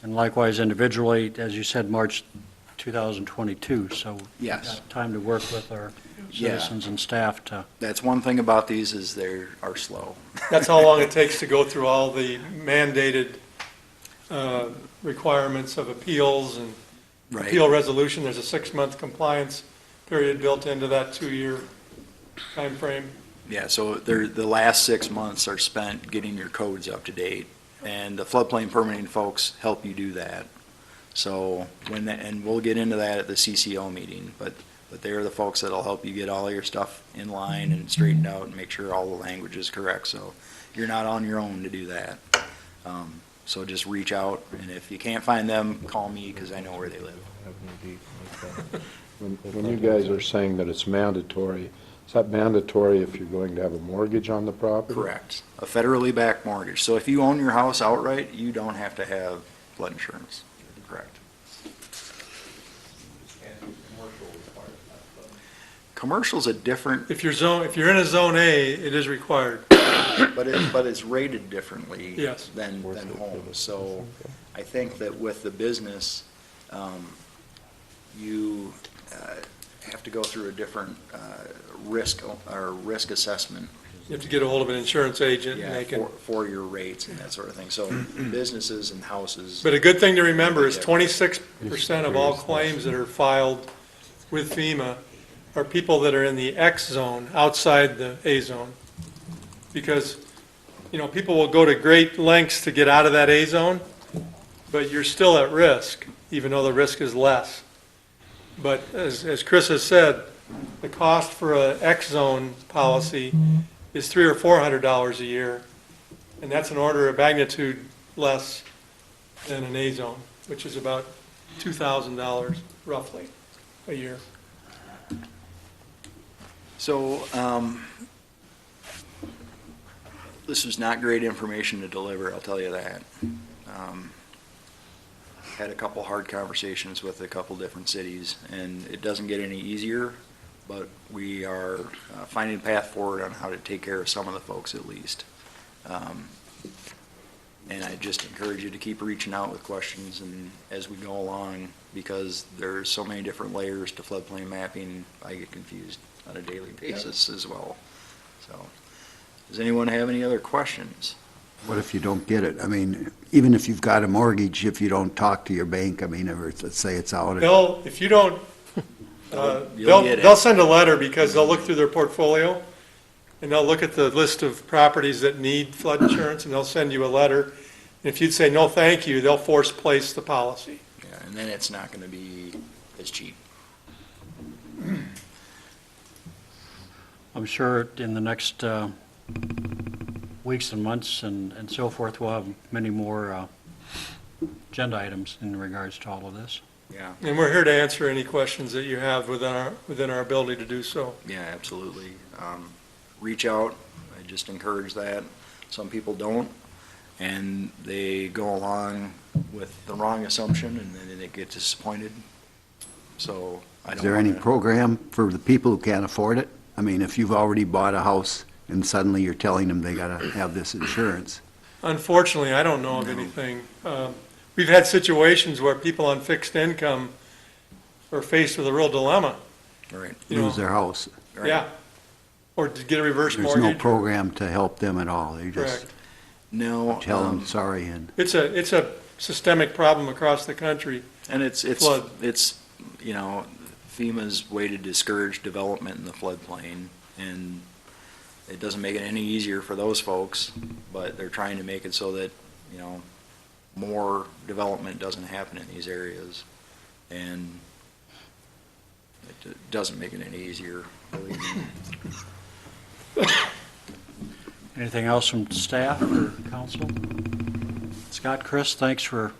And likewise individually, as you said, March 2022, so we've Yes. got time to work with our Yeah. citizens and staff to, that's one thing about these is they are slow. That's how long it takes to go through all the mandated requirements of appeals and Right. appeal resolution. There's a 6-month compliance period built into that 2-year timeframe. Yeah, so the last 6 months are spent getting your codes up to date, and the floodplain permitting folks help you do that. So and we'll get into that at the CCO meeting, but they're the folks that'll help you get all your stuff in line and straightened out and make sure all the language is correct. So you're not on your own to do that. So just reach out, and if you can't find them, call me because I know where they live. When you guys are saying that it's mandatory, is that mandatory if you're going to have a mortgage on the property? Correct. A federally backed mortgage. So if you own your house outright, you don't have to have flood insurance. Correct. Commercial's a different, If you're in a Zone A, it is required. but it's rated differently Yes. than homes. So I think that with the business, you have to go through a different risk assessment. You have to get a hold of an insurance agent, and Yeah, they can. for your rates and that sort of thing. So businesses and houses. But a good thing to remember is 26% of all claims that are filed with FEMA are people that are in the X zone, outside the A zone. Because, people will go to great lengths to get out of that A zone, but you're still at risk, even though the risk is less. But as Chris has said, the cost for a X zone policy is $300 or $400 a year, and that's an order of magnitude less than an A zone, which is about $2,000 roughly a year. So, this was not great information to deliver, I'll tell you that. Had a couple hard conversations with a couple different cities, and it doesn't get any easier, but we are finding a path forward on how to take care of some of the folks at least. And I just encourage you to keep reaching out with questions and as we go along, because there's so many different layers to floodplain mapping, I get confused on a daily basis as well. So, does anyone have any other questions? What if you don't get it? I mean, even if you've got a mortgage, if you don't talk to your bank, I mean, or let's say it's out. If you don't, You'll get it. they'll send a letter because they'll look through their portfolio and they'll look at the list of properties that need flood insurance and they'll send you a letter. And if you'd say, no, thank you, they'll force place the policy. Yeah, and then it's not going to be as cheap. I'm sure in the next weeks and months and so forth, we'll have many more agenda items in regards to all of this. Yeah, And we're here to answer any questions that you have within our ability to do so. yeah, absolutely. Reach out, I just encourage that. Some people don't, and they go along with the wrong assumption, and then they get disappointed. So, I don't Is there any wanna- program for the people who can't afford it? I mean, if you've already bought a house and suddenly you're telling them they gotta have this insurance. Unfortunately, I don't know of anything. We've had situations where people on fixed income are faced with a real dilemma. Right, You know, Lose their house. right. Yeah. Or to get a reverse There's mortgage. no program to help them at all. They just Correct. No. tell them, sorry, and It's a systemic problem across the country. And it's, Flood. you know, FEMA's way to discourage development in the floodplain, and it doesn't make it any easier for those folks, but they're trying to make it so that, you know, more development doesn't happen in these areas, and it doesn't make it any easier, believe me. Anything else from staff or council? Scott, Chris, thanks for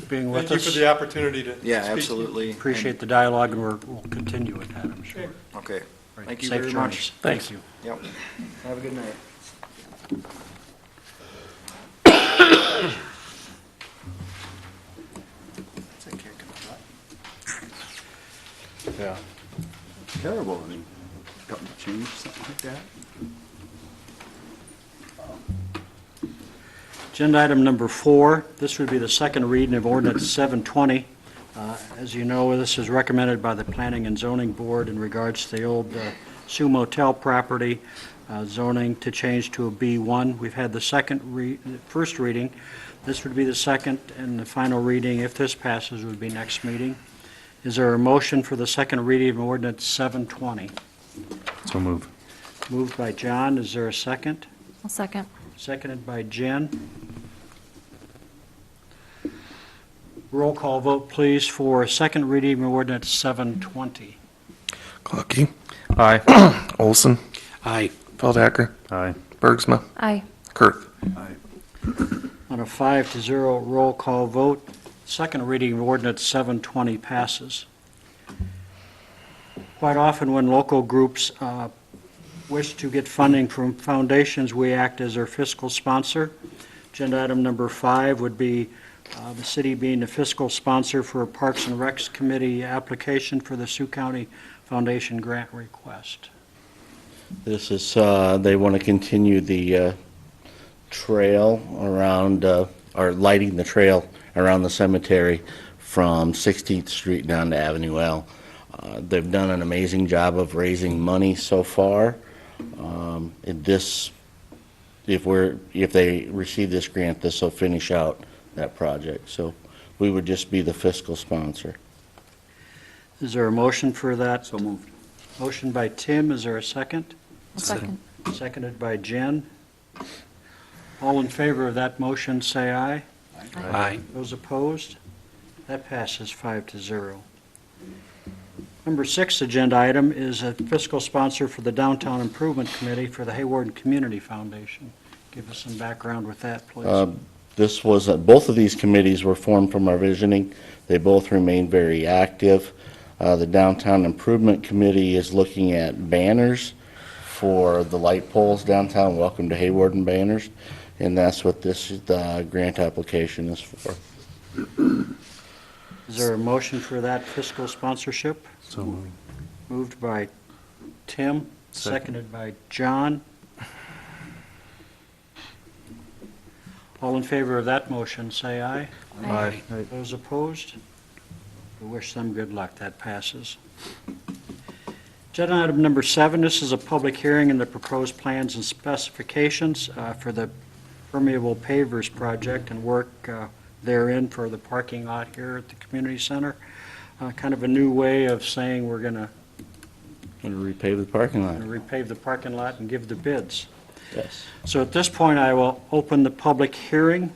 being with Thank you us. for the opportunity to speak. Yeah, to you. absolutely. Appreciate the dialogue, and we'll continue with that, I'm sure. Okay, Right. thank you Safe very journeys. much. Thank you. Yep, have a good night. yeah, terrible. I mean, something change, something like that. Agenda item number 4, this would be the second reading of ordinance 720. As you know, this is recommended by the Planning and Zoning Board in regards to the old Sioux Motel property zoning to change to a B1. We've had the first reading. This would be the second and the final reading. If this passes, would be next meeting. Is there a motion for the second reading of ordinance 720? So move. Moved by John. Is there a second? I'll second. Seconded by Jen. Roll call vote, please, for second reading of ordinance 720. Clucky, Aye. Olson, Aye. Feldhacker, Aye. Bergsma, Aye. Kurth. On a 5-0 roll call vote, second reading of ordinance 720 passes. Quite often when local groups wish to get funding from foundations, we act as their fiscal sponsor. Agenda item number 5 would be the city being the fiscal sponsor for a Parks and Recs Committee application for the Sioux County Foundation grant request. This is, they want to continue the trail around, or lighting the trail around the cemetery from 16th Street down to Avenue L. They've done an amazing job of raising money so far. If they receive this grant, this will finish out that project. So we would just be the fiscal sponsor. Is there a motion for that? So moved. Motion by Tim, is there a second? I'll second. Seconded by Jen. All in favor of that motion, say aye. Aye. Those opposed? That passes 5-0. Number 6 agenda item is a fiscal sponsor for the Downtown Improvement Committee for the Hayward Community Foundation. Give us some background with that, please. This was, both of these committees were formed from our visioning. They both remain very active. The Downtown Improvement Committee is looking at banners for the light poles downtown, Welcome to Hawarden banners, and that's what this grant application is for. Is there a motion for that fiscal sponsorship? So moved. Moved by Tim, seconded by John. All in favor of that motion, say aye. Aye. Those opposed? We wish them good luck. That passes. Agenda item number 7, this is a public hearing in the proposed plans and specifications for the permeable pavers project and work therein for the parking lot here at the community center. Kind of a new way of saying we're going to Going to repave the parking lot. repave the parking lot and give the bids. Yes. So at this point, I will open the public hearing.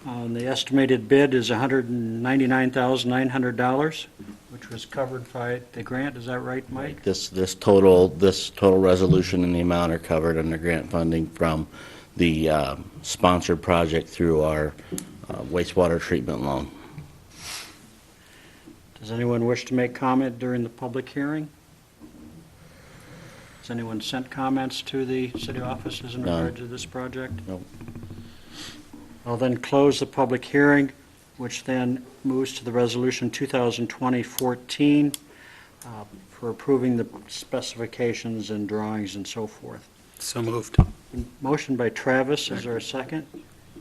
The estimated bid is $199,900, which was covered by the grant. Is that right, Mike? This total resolution and the amount are covered under grant funding from the sponsored project through our wastewater treatment loan. Does anyone wish to make comment during the public hearing? Has anyone sent comments to the city offices in None. regard to this project? Nope. I'll then close the public hearing, which then moves to the resolution 2020-14 for approving the specifications and drawings and so forth. So moved. Motion by Travis, is there a second?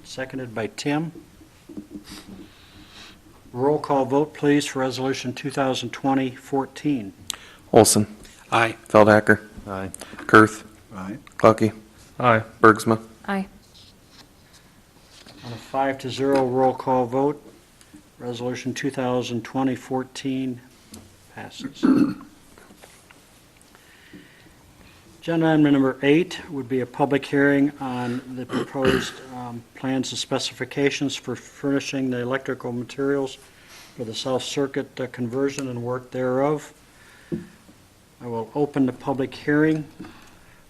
Seconded by Tim. Roll call vote, please, for resolution 2020-14. Olson. Aye. Feldhacker. Aye. Kurth. Aye. Clucky. Aye. Bergsma. Aye. On a 5-0 roll call vote, resolution 2020-14 passes. Agenda item number 8 would be a public hearing on the proposed plans and specifications for furnishing the electrical materials for the South Circuit conversion and work thereof. I will open the public hearing.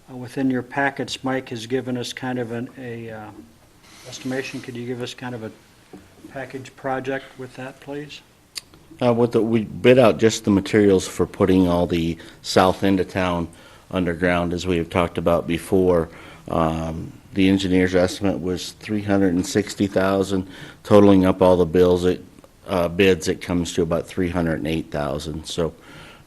Within your packets, Mike has given us kind of an estimation. Could you give us kind of a package project with that, please? We bid out just the materials for putting all the south end of town underground, as we have talked about before. The engineer's estimate was $360,000, totaling up all the bids, it comes to about $308,000. So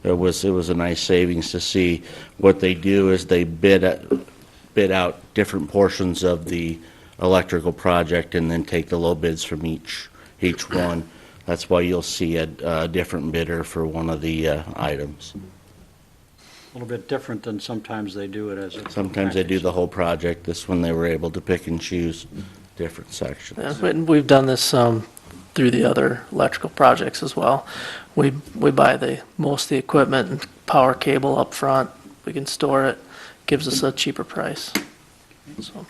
it was a nice savings to see. What they do is they bid out different portions of the electrical project and then take the low bids from each one. That's why you'll see a different bidder for one of the items. A little bit different than sometimes they do it as a... Sometimes they do the whole project. This one, they were able to pick and choose different sections. And we've done this through the other electrical projects as well. We buy most of the equipment and power cable up front. We can store it, gives us a cheaper price. So,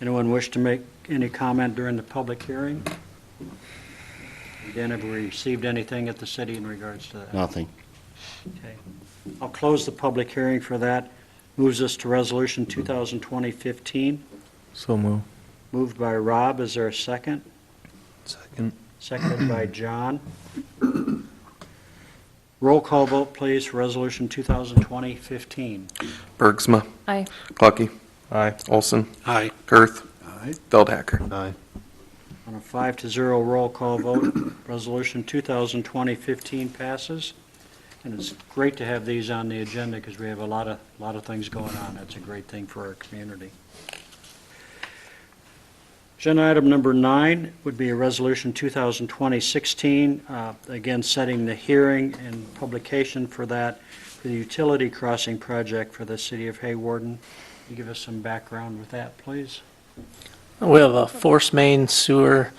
Anyone wish to make any comment during the public hearing? Again, have we received anything at the city in regards to that? Nothing. Okay. I'll close the public hearing for that. Moves us to resolution 2020-15. So move. Moved by Rob. Is there a second? Second. Seconded by John. Roll call vote, please, for resolution 2020-15. Bergsma. Aye. Clucky. Aye. Olson. Aye. Kurth. Aye. Feldhacker. Aye. On a 5-0 roll call vote, resolution 2020-15 passes. And it's great to have these on the agenda because we have a lot of things going on. That's a great thing for our community. Agenda item number 9 would be a resolution 2020-16, again, setting the hearing and publication for that, for the utility crossing project for the city of Hawarden. Can you give us some background with that, please? we have a force main sewer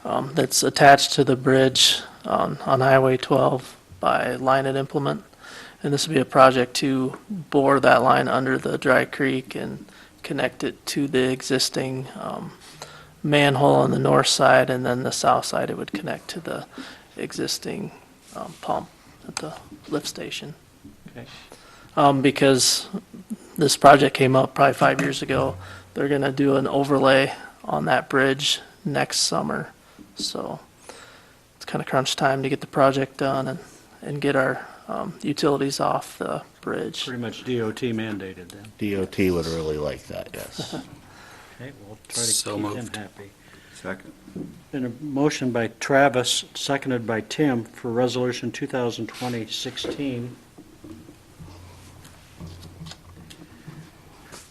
that's attached to the bridge on Highway 12 by line and implement. And this would be a project to bore that line under the dry creek and connect it to the existing manhole on the north side, and then the south side it would connect to the existing pump at the lift station. Okay. Because this project came up probably 5 years ago, they're gonna do an overlay on that bridge next summer. So it's kind of crunch time to get the project done and get our utilities off the bridge. Pretty much DOT mandated then. DOT would really like that, yes. Okay, we'll try to So keep them moved. happy. Second. Been a motion by Travis, seconded by Tim for Resolution 2020-16.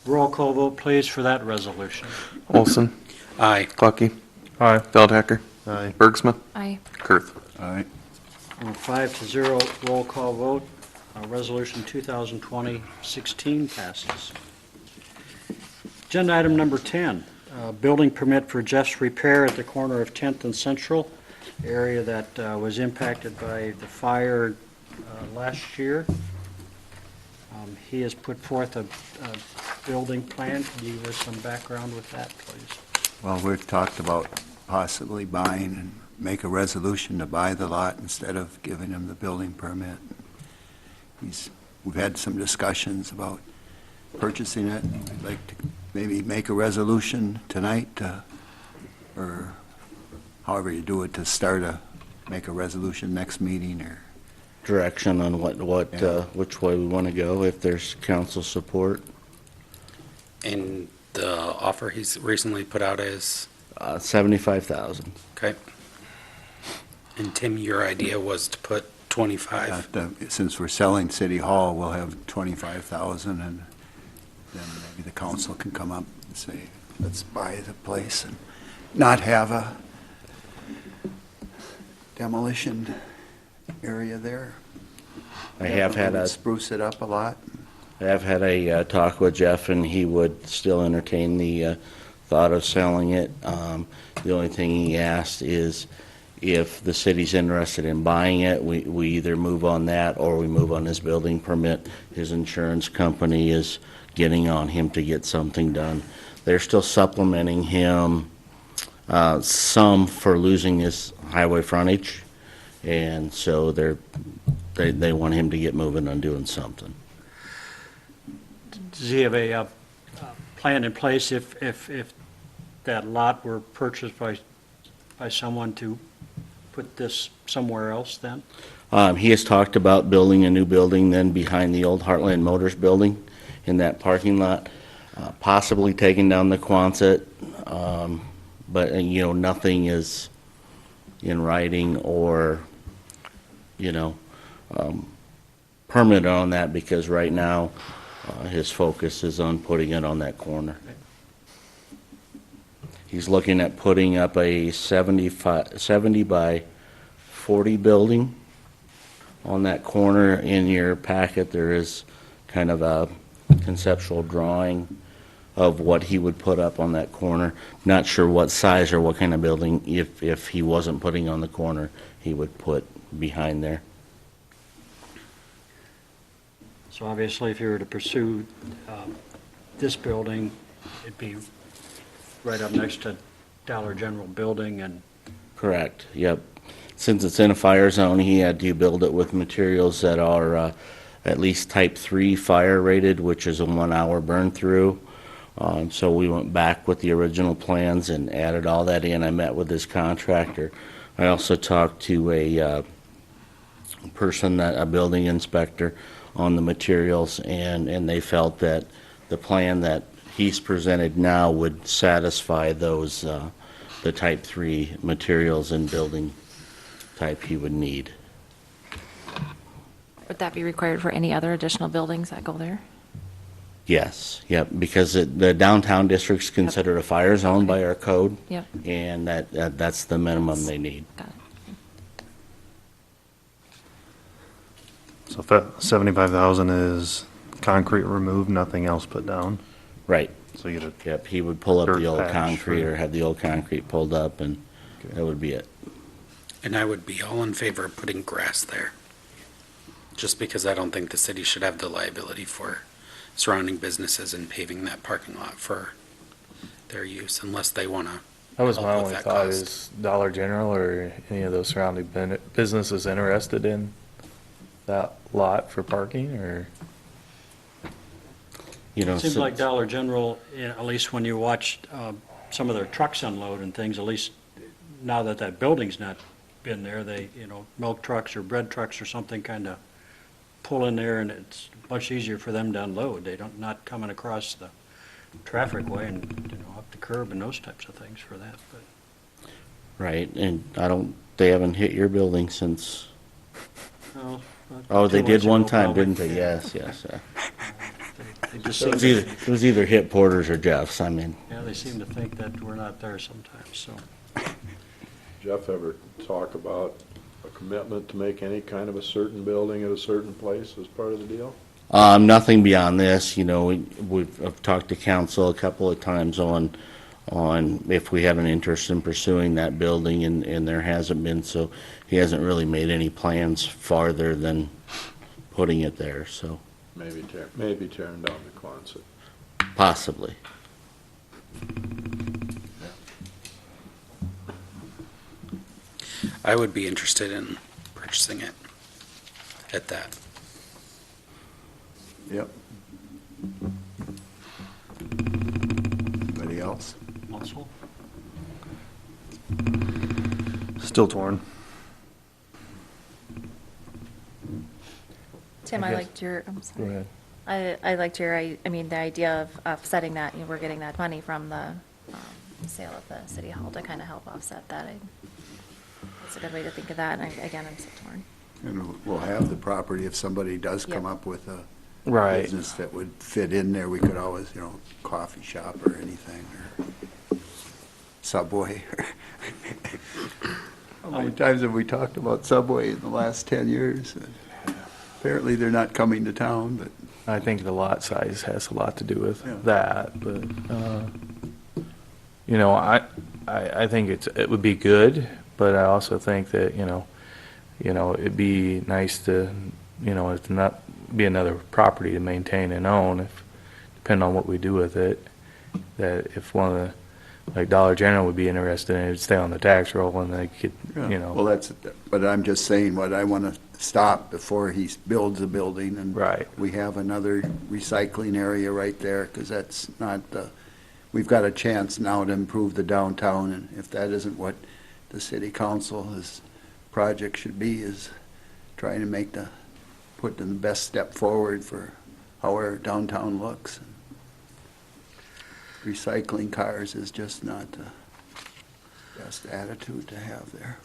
Roll call vote, please, for that resolution. Olson, Aye. Clucky, Aye. Feldhecker, Aye. Bergsma, Aye. Kurth. All right. On a 5-0 roll call vote, Resolution 2020-16 passes. Agenda item number 10, building permit for Jeff's Repair at the corner of 10th and Central, area that was impacted by the fire last year. He has put forth a building plan. Can you give us some background with that, please? Well, we've talked about possibly buying and make a resolution to buy the lot instead of giving him the building permit. We've had some discussions about purchasing it. We'd like to maybe make a resolution tonight, or however you do it, to make a resolution next meeting, or Direction on Yeah. which way we want to go, if there's council support. And the offer he's recently put out is, 75,000. okay. And Tim, your idea was to put 25. since we're selling City Hall, we'll have 25,000, and then maybe the council can come up and say, let's buy the place and not have a demolition area there. I have had a Spruce it up a lot. talk with Jeff, and he would still entertain the thought of selling it. The only thing he asked is if the city's interested in buying it, we either move on that or we move on his building permit. His insurance company is getting on him to get something done. They're still supplementing him some for losing his highway frontage, and so they want him to get moving on doing something. Does he have a plan in place if that lot were purchased by someone to put this somewhere else then? He has talked about building a new building then behind the old Heartland Motors building in that parking lot, possibly taking down the Quonset, but, nothing is in writing or, permit on that, because right now, his focus is on putting it on that corner. He's looking at putting up a 70 by 40 building on that corner. In your packet, there is kind of a conceptual drawing of what he would put up on that corner. Not sure what size or what kind of building, if he wasn't putting on the corner, he would put behind there. So obviously, if you were to pursue this building, it'd be right up next to Dollar General building and... Correct, yep. Since it's in a fire zone, he had to build it with materials that are at least type 3 fire rated, which is a 1-hour burn through. So we went back with the original plans and added all that in. I met with this contractor. I also talked to a building inspector on the materials, and they felt that the plan that he's presented now would satisfy those, the type 3 materials and building type he would need. Would that be required for any other additional buildings that go there? Yes, yep, because the downtown district's considered a fire zone by our code. Yep. And that's the minimum they need. Got it. So if that 75,000 is concrete removed, nothing else put down? Right. So you get Yep, he would pull up Dirt the old patch, concrete right. or have the old concrete pulled up, and that would be it. And I would be all in favor of putting grass there. Just because I don't think the city should have the liability for surrounding businesses and paving that parking lot for their use unless they want to That was help my with only that thought, cost. is Dollar General or any of those surrounding businesses interested in that lot for parking, or? You know, Seems so- like Dollar General, at least when you watch some of their trucks unload and things, at least now that that building's not been there, they, milk trucks or bread trucks or something kind of pull in there, and it's much easier for them to unload. They don't, not coming across the traffic way and, up the curb and those types of things for that, but. Right, and they haven't hit your building since, Well, oh, they 2 did months one ago, time, probably. didn't they? Yes, yes. They just It seem was either hit Porter's or Jeff's, I mean. yeah, they seem to think that we're not there sometimes, so. Jeff ever talk about a commitment to make any kind of a certain building at a certain place as part of the deal? Nothing beyond this, I've talked to council a couple of times on if we had an interest in pursuing that building, and there hasn't been, so he hasn't really made any plans farther than putting it there, so Maybe tearing down the Quonset. possibly. I would be interested in purchasing it at that. Yep. Anybody else? Also, Still torn. Tim, I I guess- liked your, I'm Go sorry. ahead. I liked your, I mean, the idea of setting that, we're getting that money from the sale of the city hall to kind of help offset that. It's a good way to think of that, and again, I'm so torn. And we'll have the property if somebody does come Yep. up with a Right. business that would fit in there. We could always, coffee shop or anything, or Subway. How many times have we talked about Subway in the last 10 years? Apparently, they're not coming to town, but I think the lot size has a lot to do with Yeah. that, but, I think it would be good, but I also think that, it'd be nice to, it's not be another property to maintain and own, if, depending on what we do with it, that if one of the, like Dollar General would be interested in it, it'd stay on the tax roll and they could, Well, but I'm just saying what I want to stop before he builds a building. And Right. we have another recycling area right there, because that's not we've got a chance now to improve the downtown, and if that isn't what the city council's project should be, is trying to put the best step forward for how our downtown looks. Recycling cars is just not the best attitude to have there.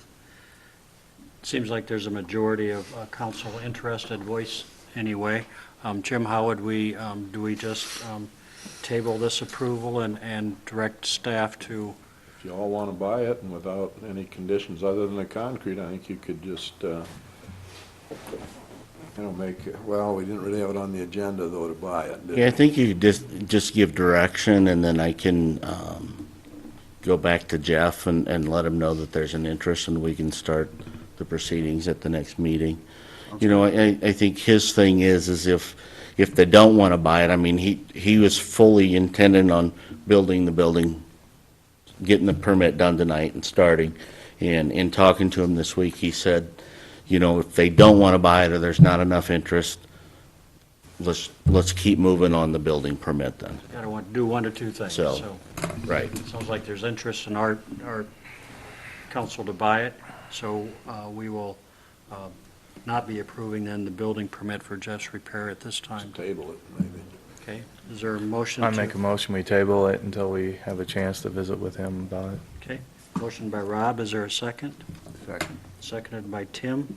seems like there's a majority of council interested voice anyway. Jim, how would we, do we just table this approval and direct staff to, If you all want to buy it and without any conditions other than the concrete, I think you could just, we didn't really have it on the agenda though to buy it, did Yeah, I we? think you could just give direction, and then I can go back to Jeff and let him know that there's an interest, and we can start the proceedings at the next meeting. I think his thing is if they don't want to buy it, I mean, he was fully intending on building the building, getting the permit done tonight and starting. And in talking to him this week, he said, if they don't want to buy it or there's not enough interest, let's keep moving on the building permit then. gotta do one or two things, So- Right. Sounds like there's interest in our council to buy it, so we will not be approving then the building permit for Jeff's repair at this time. Table it, maybe. Okay, is there a motion I to? make a motion, we table it until we have a chance to visit with him about it. Okay, motion by Rob, is there a second? Second. Seconded by Tim.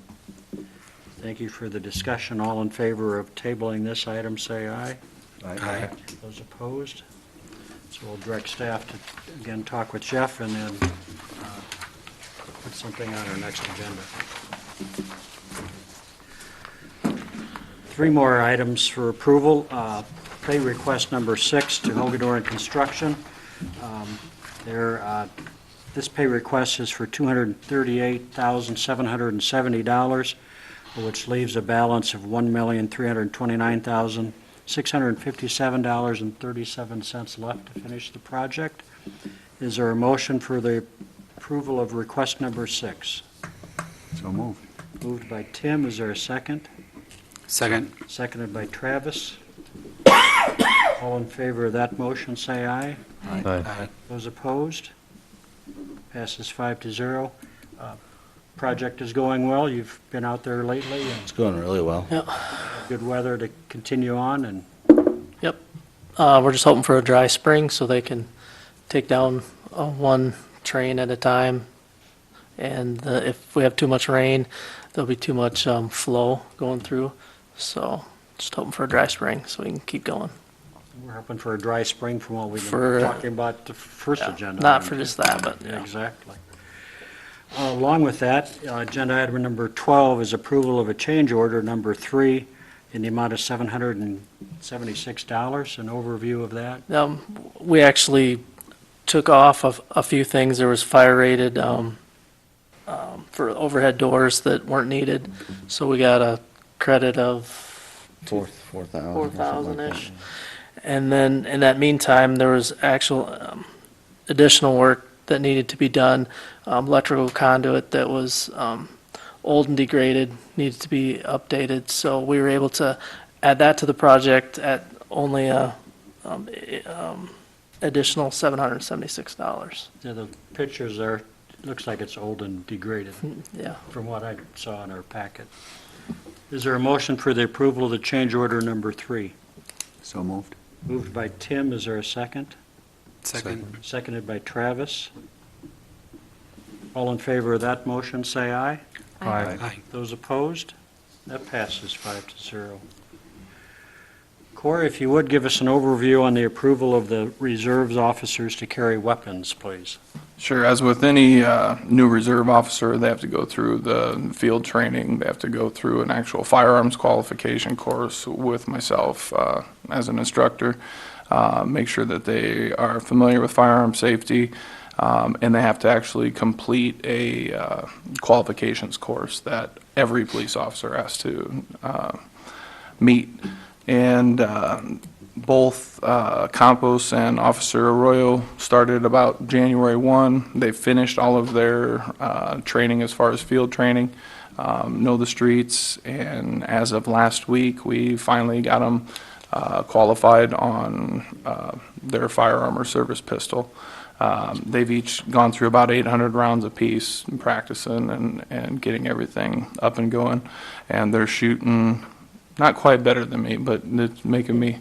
Thank you for the discussion. All in favor of tabling this item, say aye. Aye. Those opposed? So we'll direct staff to, again, talk with Jeff and then put something on our next agenda. 3 more items for approval. Pay request number 6 to Hogadoran Construction. This pay request is for $238,770, which leaves a balance of $1,329,657.37 left to finish the project. Is there a motion for the approval of request number 6? So moved. Moved by Tim, is there a second? Second. Seconded by Travis. All in favor of that motion, say aye. Aye. Those opposed? Passes 5-0. Project is going well, you've been out there lately, and It's going really well. good weather to continue on, and Yep. We're just hoping for a dry spring so they can take down one train at a time. And if we have too much rain, there'll be too much flow going through. So just hoping for a dry spring so we can keep going. we're hoping for a dry spring from what we've For- been talking about the first Yeah, agenda. not item, for too. just that, but, yeah. Exactly. Along with that, agenda item number 12 is approval of a change order number 3 in the amount of $776. An overview of that. We actually took off a few things. There was fire rated for overhead doors that weren't needed. So we got a credit of 4,000. 4,000-ish. And then in that meantime, there was actual additional work that needed to be done. Electrical conduit that was old and degraded, needed to be updated. So we were able to add that to the project at only a additional $776. Yeah, the pictures there, it looks like it's old and degraded Yeah. from what I saw in our packet. Is there a motion for the approval of the change order number 3? So moved. Moved by Tim, is there a second? Second. Seconded by Travis. All in favor of that motion, say aye. Aye. Those opposed? That passes 5-0. Corey, if you would give us an overview on the approval of the reserves officers to carry weapons, please. Sure, as with any new reserve officer, they have to go through the field training, they have to go through an actual firearms qualification course with myself as an instructor, make sure that they are familiar with firearm safety, and they have to actually complete a qualifications course that every police officer has to meet. And both Campos and Officer Arroyo started about January 1. They finished all of their training as far as field training, know the streets, and as of last week, we finally got them qualified on their firearm or service pistol. They've each gone through about 800 rounds apiece, practicing and getting everything up and going, and they're shooting not quite better than me, but it's making me,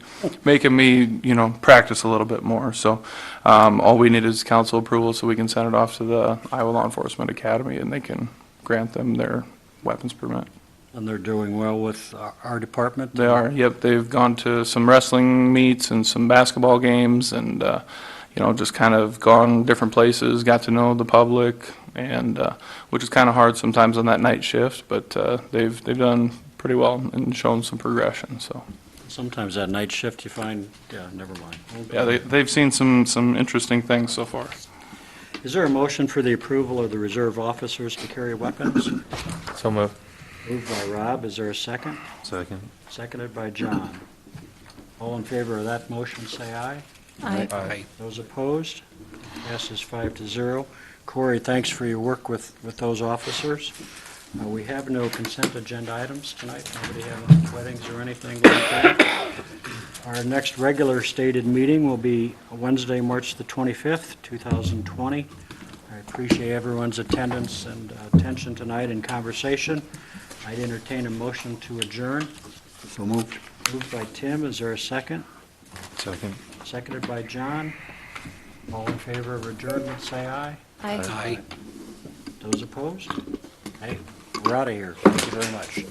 practice a little bit more. So all we need is council approval so we can send it off to the Iowa Law Enforcement Academy and they can grant them their weapons permit. And they're doing well with our department? They are, yep. They've gone to some wrestling meets and some basketball games and, just kind of gone different places, got to know the public, and which is kind of hard sometimes on that night shift, but they've done pretty well and shown some progression, so. Sometimes that night shift you find, never mind. Yeah, they've seen some interesting things so far. Is there a motion for the approval of the reserve officers to carry weapons? So moved. Moved by Rob, is there a second? Second. Seconded by John. All in favor of that motion, say aye. Aye. Those opposed? Passes 5-0. Corey, thanks for your work with those officers. We have no consent agenda items tonight. Nobody have any weddings or anything like that. Our next regular stated meeting will be Wednesday, March the 25th, 2020. I appreciate everyone's attendance and attention tonight and conversation. I'd entertain a motion to adjourn. So moved. Moved by Tim, is there a second? Second. Seconded by John. All in favor of adjournment, say aye. Aye. Those opposed? Hey, we're out of here. Thank you very much.